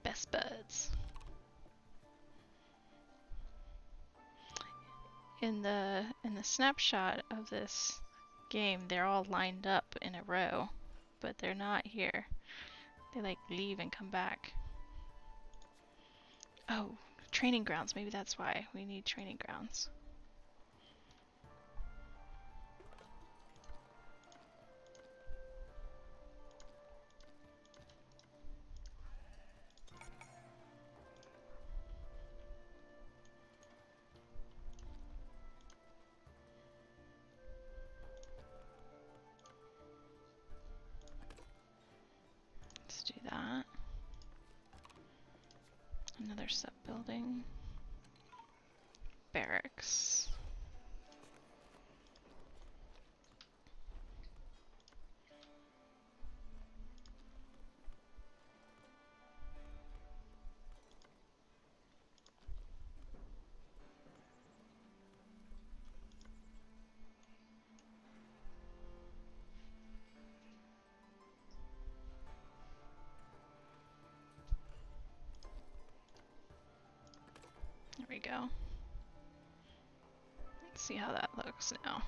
Best buds. In the snapshot of this game, they're all lined up in a row, but they're not here. They like leave and come back. Oh, training grounds. Maybe that's why we need training grounds. Let's do that. Another sub-building. Barracks. There we go. Let's see how that looks now.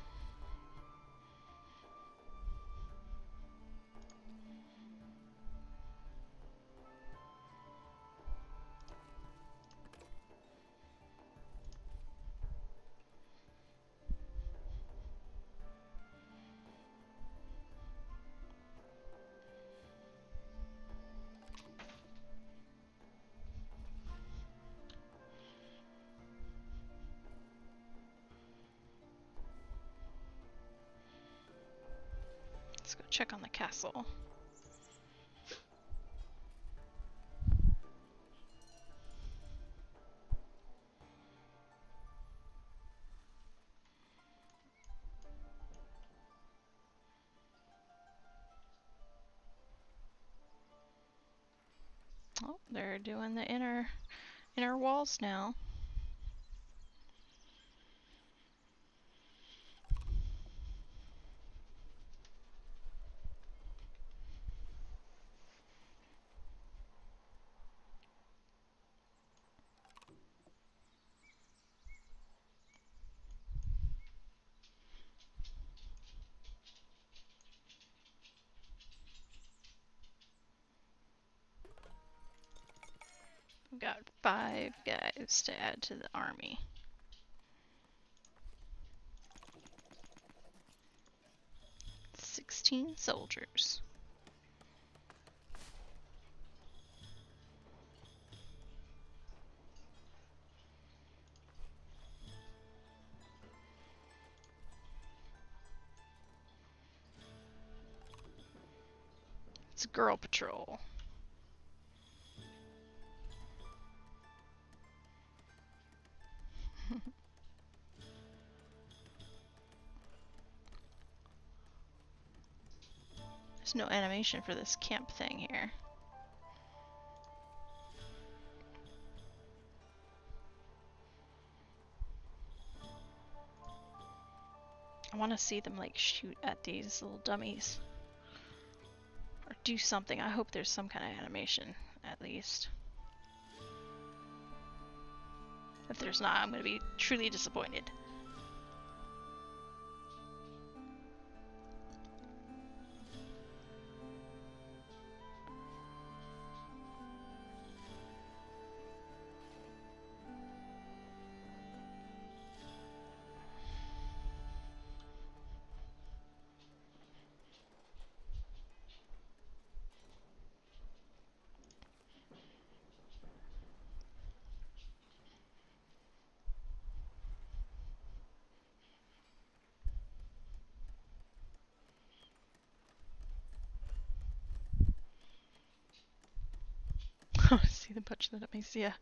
Let's go check on the castle. Oh, they're doing the inner walls now. We've got 5 guys to add to the army. "16 soldiers. It's Girl Patrol. There's no animation for this camp thing here. I want to see them like shoot at these little dummies. Or do something. I hope there's some kind of animation, at least. If there's not, I'm going to be truly disappointed. I see them punch the dummies, yeah.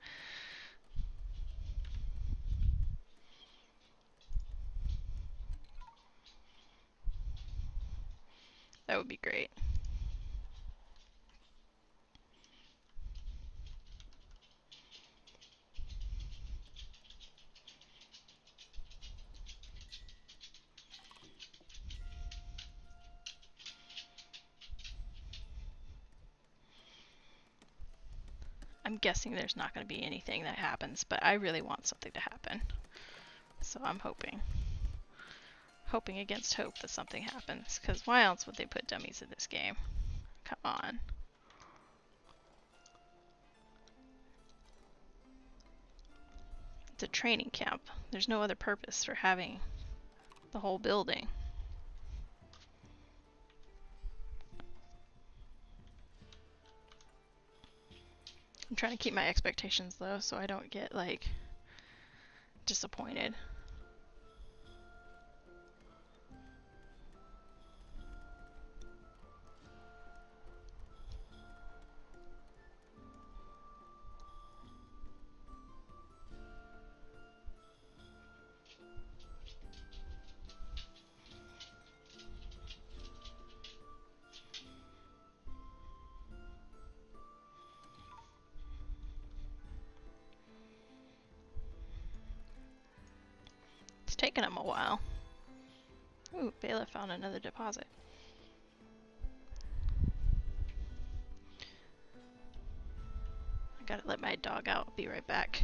That would be great. I'm guessing there's not going to be anything that happens, but I really want something to happen. So I'm hoping. Hoping against hope that something happens, because why else would they put dummies in this game? Come on. It's a training camp. There's no other purpose for having the whole building. I'm trying to keep my expectations low so I don't get, like, disappointed. It's taken them a while. Ooh, Bailiff found another deposit. I gotta let my dog out. I'll be right back.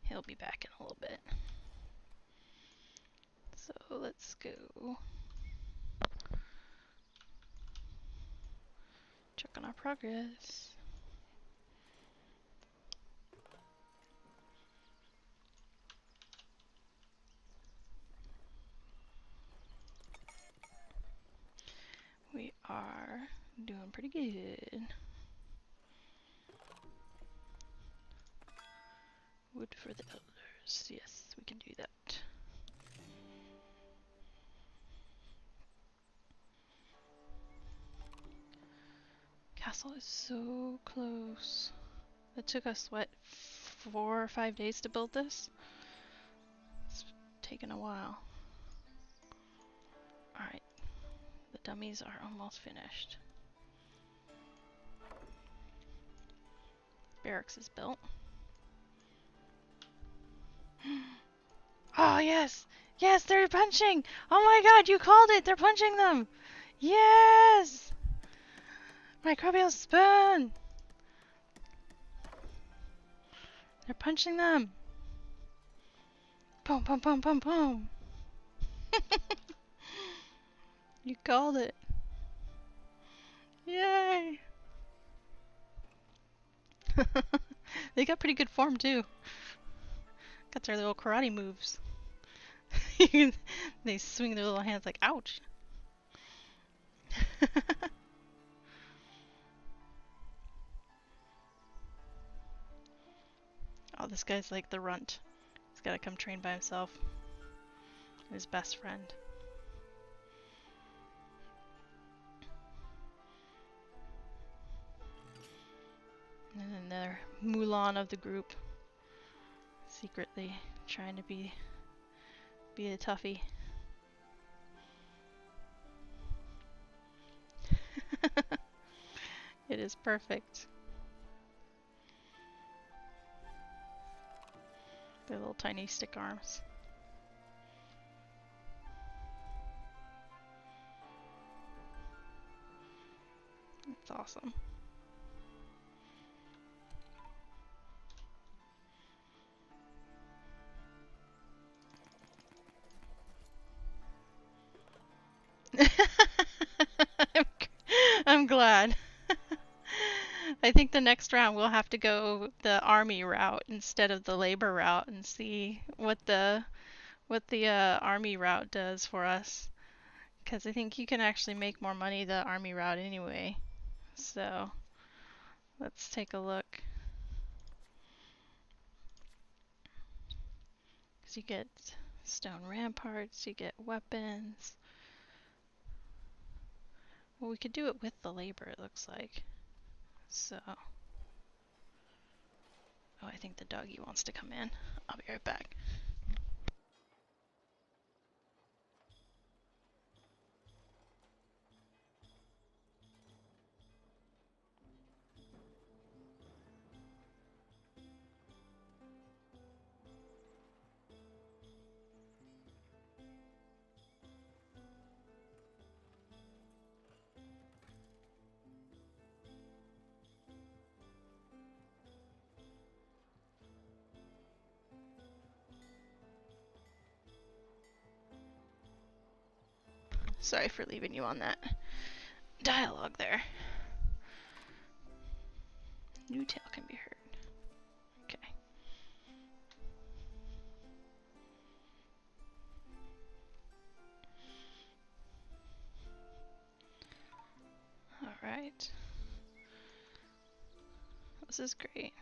He'll be back in a little bit. So let's go check on our progress. We are doing pretty good. Wood for the elders. Yes, we can do that. Castle is so close. It took us, what, 4 or 5 days to build this? It's taken a while. Alright, the dummies are almost finished. Barracks is built. Oh, yes! Yes, they're punching! Oh my god, you called it! They're punching them! Yes! Microbial spoon! They're punching them. Boom, boom, boom, boom, boom. You called it. Yay. They got pretty good form too. Got their little karate moves. They swing their little hands like, ouch. Oh, this guy's like the runt. He's gotta come train by himself. His best friend. And then the Mulan of the group. Secretly trying to be a toughie. It is perfect. Their little tiny stick arms. It's awesome. I'm glad. I think the next round we'll have to go the army route instead of the labor route and see what the army route does for us. Because I think you can actually make more money the army route anyway. So let's take a look. Because you get stone ramparts, you get weapons. Well, we could do it with the labor, it looks like. So, oh, I think the doggy wants to come in. I'll be right back. Sorry for leaving you on that dialogue there. New tale can be heard. Okay. Alright. This is great.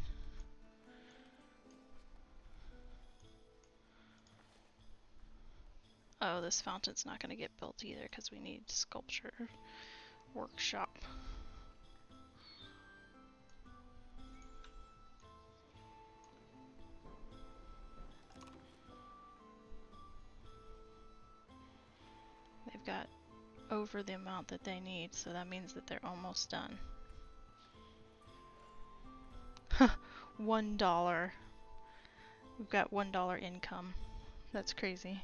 Oh, this fountain's not going to get built either because we need sculpture workshop. They've got over the amount that they need, so that means that they're almost done. $1. We've got $1 income. That's crazy.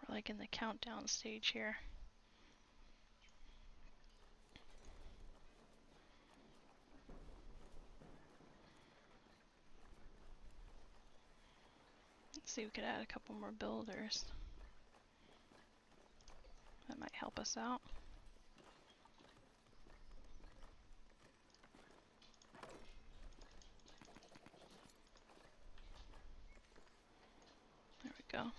We're like in the countdown stage here. Let's see if we could add a couple more builders. That might help us out. There we go.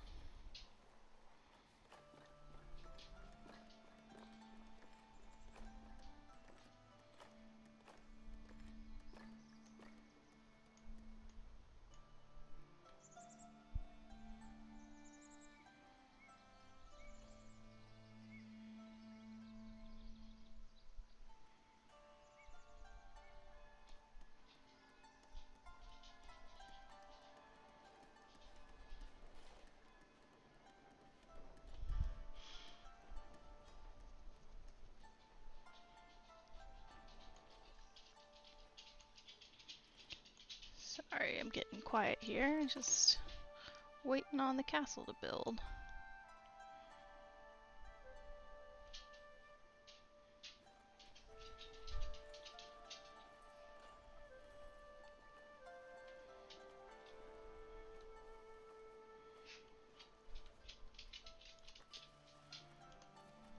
Sorry, I'm getting quiet here. Just waiting on the castle to build.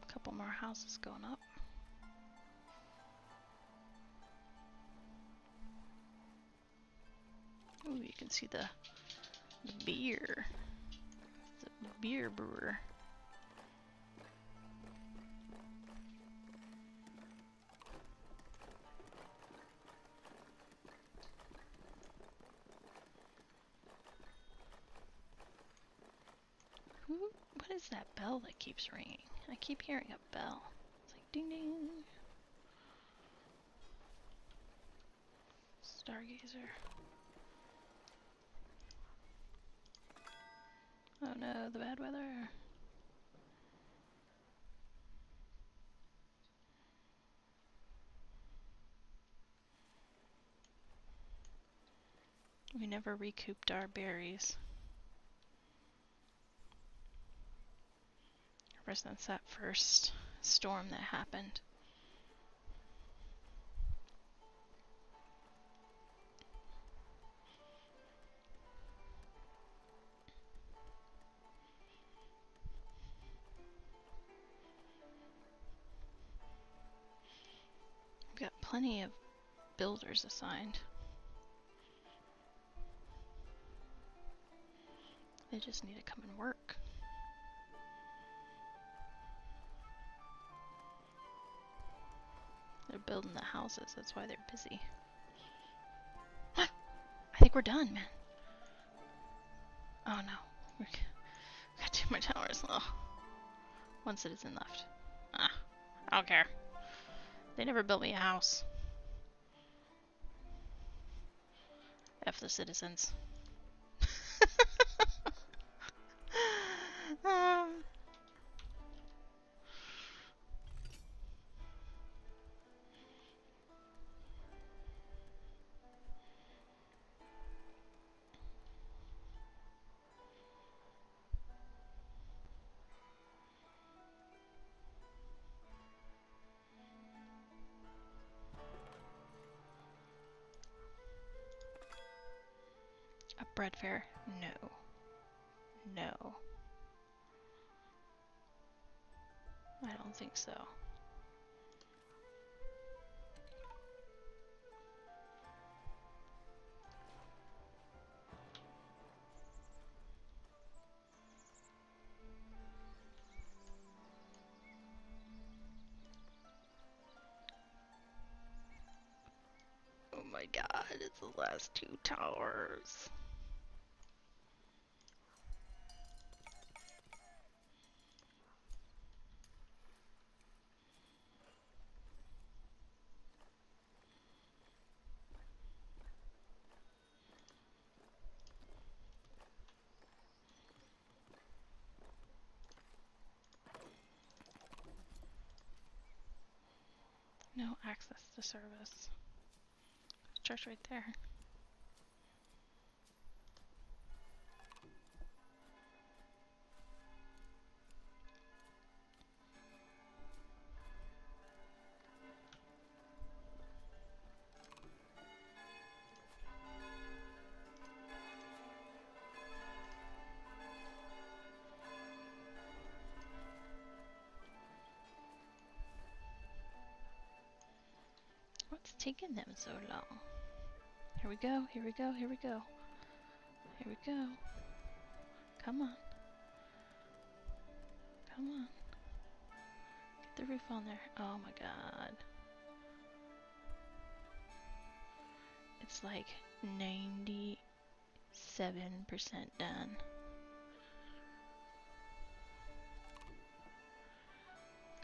A couple more houses going up. Ooh, you can see the beer. It's a beer brewer. What is that bell that keeps ringing? I keep hearing a bell. It's like ding ding. Stargazer. Oh no, the bad weather. We never recouped our berries. Ever since that first storm that happened. We've got plenty of builders assigned. They just need to come and work. They're building the houses, that's why they're busy. I think we're done, man. Oh no, we got 2 more towers. Oh. 1 citizen left. Ah, I don't care. They never built me a house. F the citizens. A bread fair? No. No. I don't think so. Oh my god, it's the last 2 towers. No access to service. Church right there. What's taking them so long? Here we go, here we go, here we go. Here we go. Come on. Come on. Get the roof on there. Oh my god. It's like 97% done.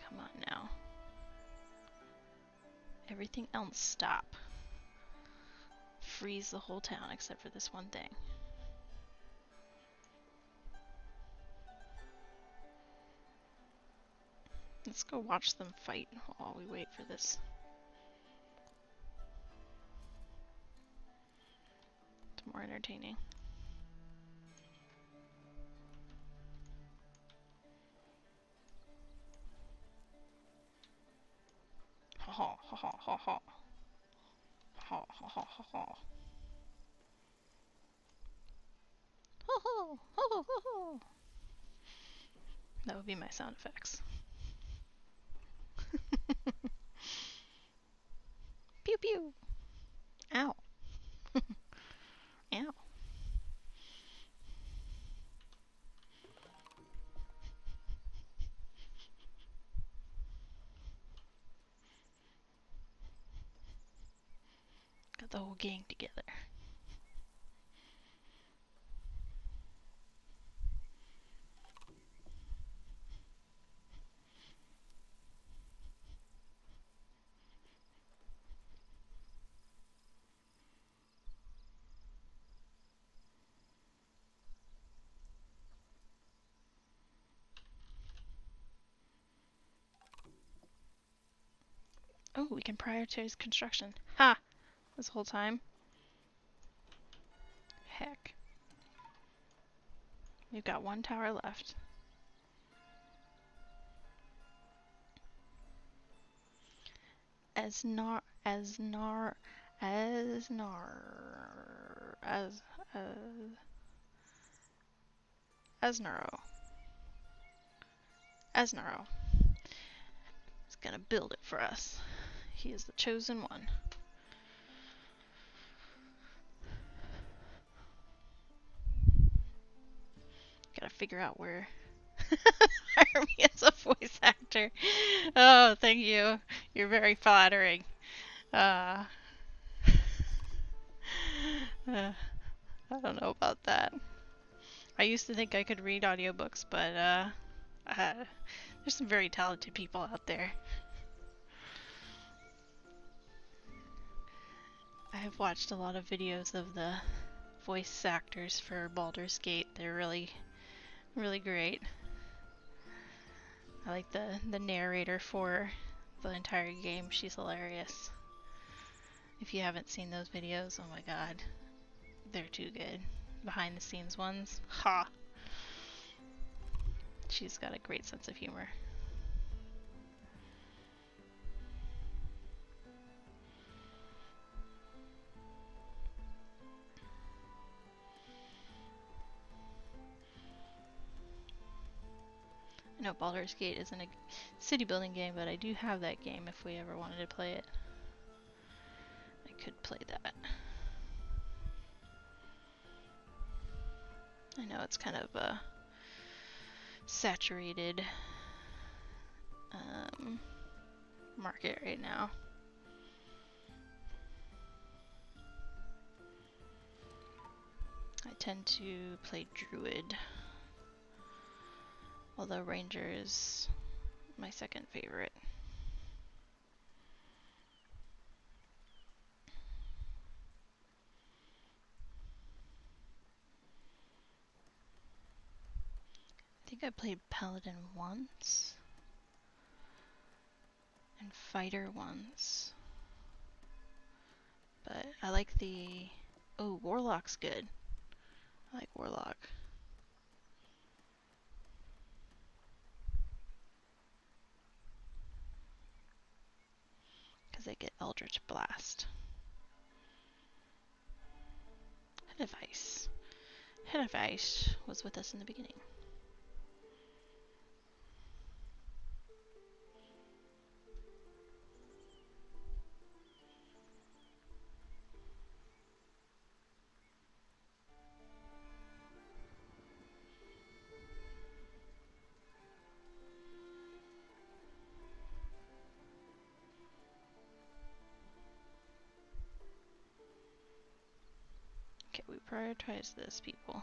Come on now. Everything else stop. Freeze the whole town except for this one thing. Let's go watch them fight while we wait for this It's more entertaining. Ha ha ha ha ha ha. Ha ha ha ha ha. Ho ho ho ho ho ho. That would be my sound effects. Pew pew. Ow. Ow. Got the whole gang together. Oh, we can prioritize construction. Ha! This whole time. Heck. We've got one tower left. As Asnaro. Asnaro is gonna build it for us. He is the chosen one. Gotta figure out where. Hire me as a voice actor. Oh, thank you. You're very flattering. I don't know about that. I used to think I could read audiobooks, but there's some very talented people out there. I have watched a lot of videos of the voice actors for Baldur's Gate. They're really, really great. I like the narrator for the entire game. She's hilarious. If you haven't seen those videos, oh my god. They're too good. Behind the scenes ones. Ha! She's got a great sense of humor. I know Baldur's Gate isn't a city building game, but I do have that game if we ever wanted to play it. I could play that. I know it's kind of a saturated market right now. I tend to play Druid, although Ranger is my second favorite. I think I played Paladin once, and Fighter once, but I like the... Oh, Warlock's good. I like Warlock. Because they get Eldritch Blast. Head of Ice. Head of Ice was with us in the beginning. Okay, we prioritize this, people.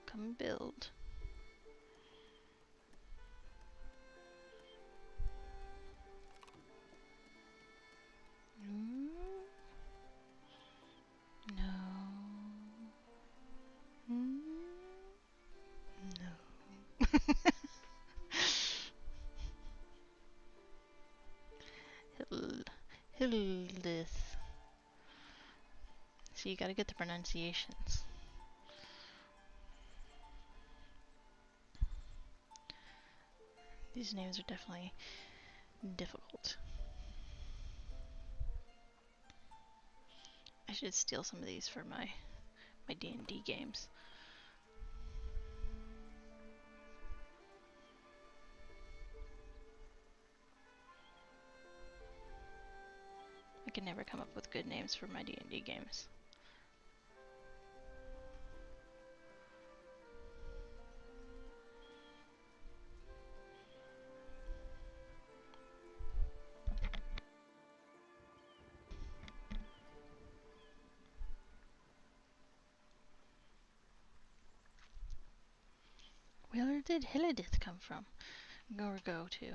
Come build. No. No. Hildith. So you gotta get the pronunciations. These names are definitely difficult. I should steal some of these for my D&D games. I can never come up with good names for my D&D games. Where did Hillidith come from? Or go to?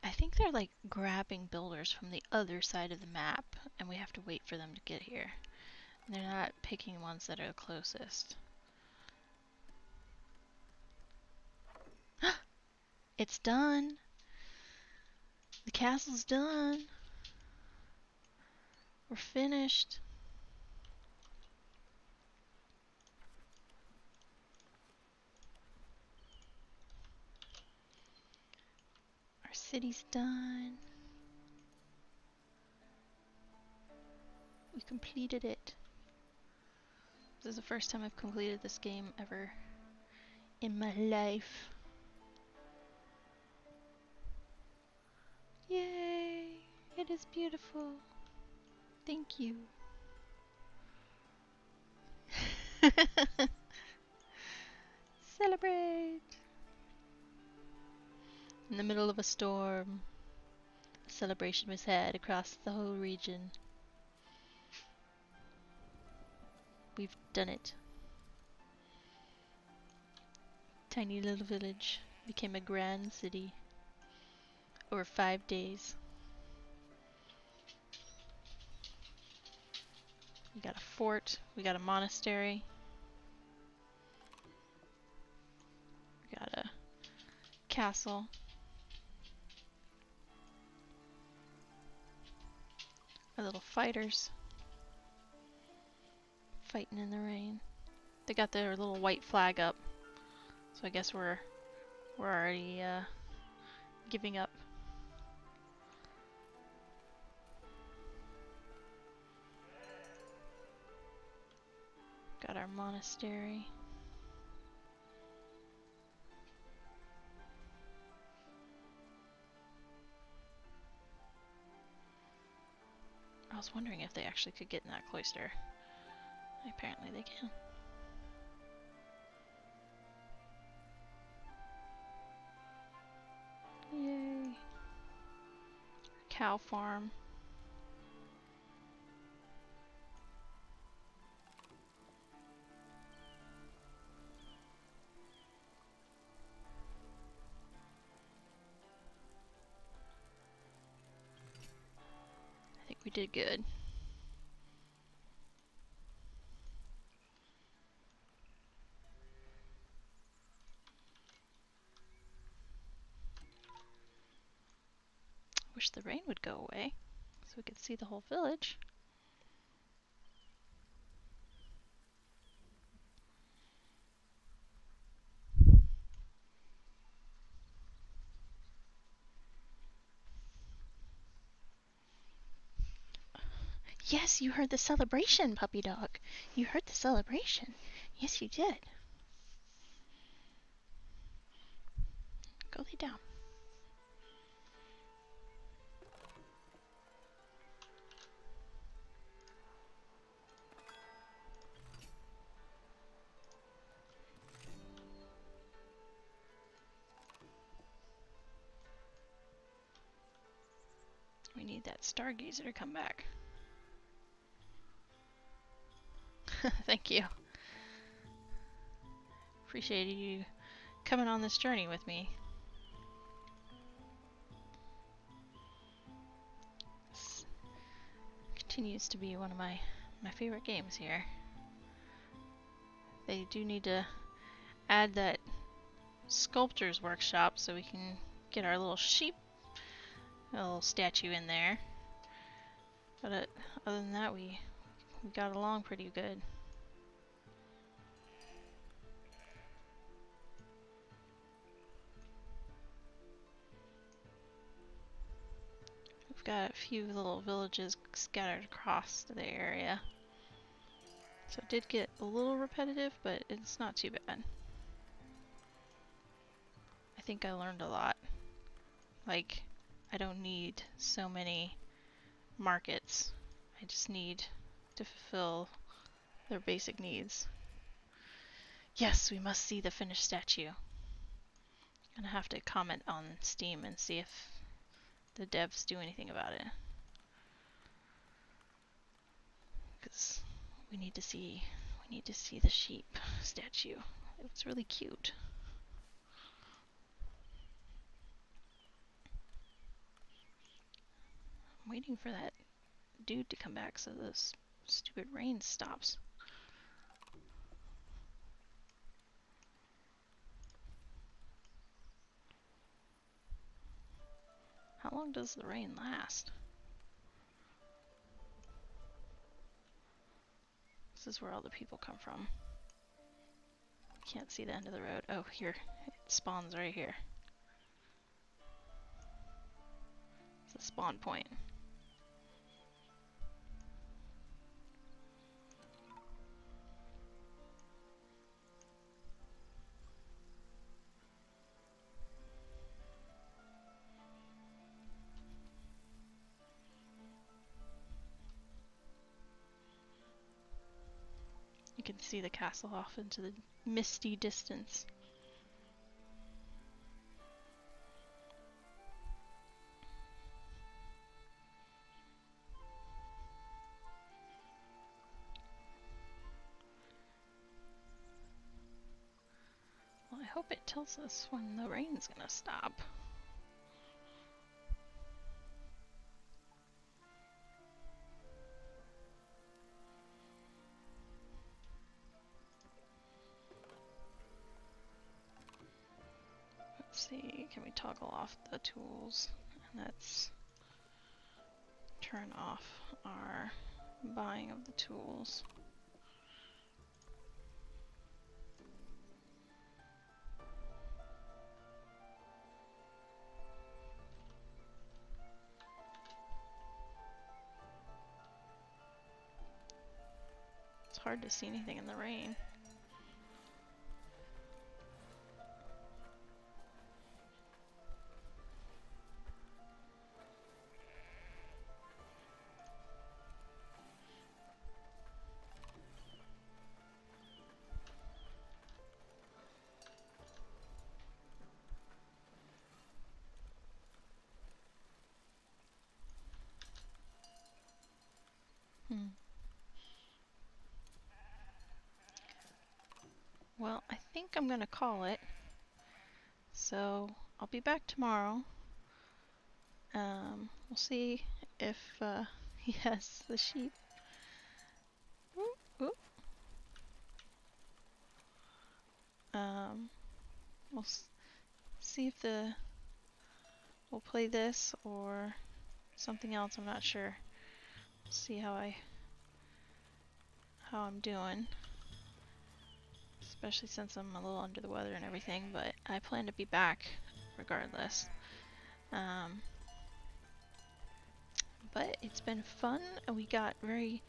I think they're like grabbing builders from the other side of the map, and we have to wait for them to get here. They're not picking ones that are the closest. It's done! The castle's done! We're finished! Our city's done. We completed it. This is the first time I've completed this game ever in my life. Yay! It is beautiful. Thank you. Celebrate! In the middle of a storm, a celebration was had across the whole region. We've done it. Tiny little village became a grand city over 5 days. We got a fort, we got a monastery, we got a castle. Our little fighters fighting in the rain. They got their little white flag up, so I guess we're already giving up. Got our monastery. I was wondering if they actually could get in that cloister. Apparently they can. Yay. Cow farm. I think we did good. Wish the rain would go away so we could see the whole village. Yes, you heard the celebration, puppy dog. You heard the celebration. Yes, you did. Go lay down. We need that stargazer to come back. Thank you. Appreciate you coming on this journey with me. This continues to be one of my favorite games here. They do need to add that sculptor's workshop so we can get our little sheep, little statue in there. But other than that, we we got along pretty good. We've got a few little villages scattered across the area. So it did get a little repetitive, but it's not too bad. I think I learned a lot. Like, I don't need so many markets. I just need to fulfill their basic needs. Yes, we must see the finished statue. I'm gonna have to comment on Steam and see if the devs do anything about it. Because we need to see the sheep statue. It's really cute. I'm waiting for that dude to come back so this stupid rain stops. How long does the rain last? This is where all the people come from. Can't see the end of the road. Oh, here. It spawns right here. It's a spawn point. You can see the castle off into the misty distance. Well, I hope it tells us when the rain's gonna stop. Let's see, can we toggle off the tools? And let's turn off our buying of the tools. It's hard to see anything in the rain. Well, I think I'm gonna call it. So I'll be back tomorrow. We'll see if he has the sheep. Ooh, ooh. We'll see if we'll play this or something else. I'm not sure. See how I'm doing. Especially since I'm a little under the weather and everything, but I plan to be back regardless. But it's been fun, and we got very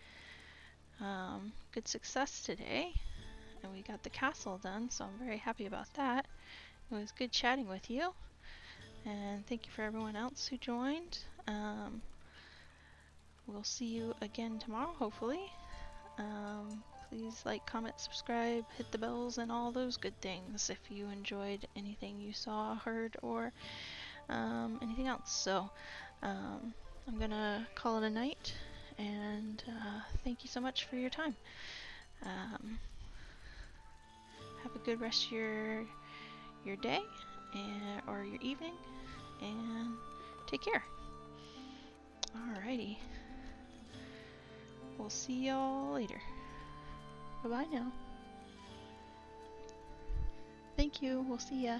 good success today, and we got the castle done, so I'm very happy about that. It was good chatting with you, and thank you for everyone else who joined. We'll see you again tomorrow, hopefully. Please like, comment, subscribe, hit the bells, and all those good things if you enjoyed anything you saw, heard, or anything else. So I'm gonna call it a night, and thank you so much for your time. Have a good rest of your day or your evening, and take care. Alrighty. We'll see y'all later. Bye-bye now. Thank you. We'll see ya.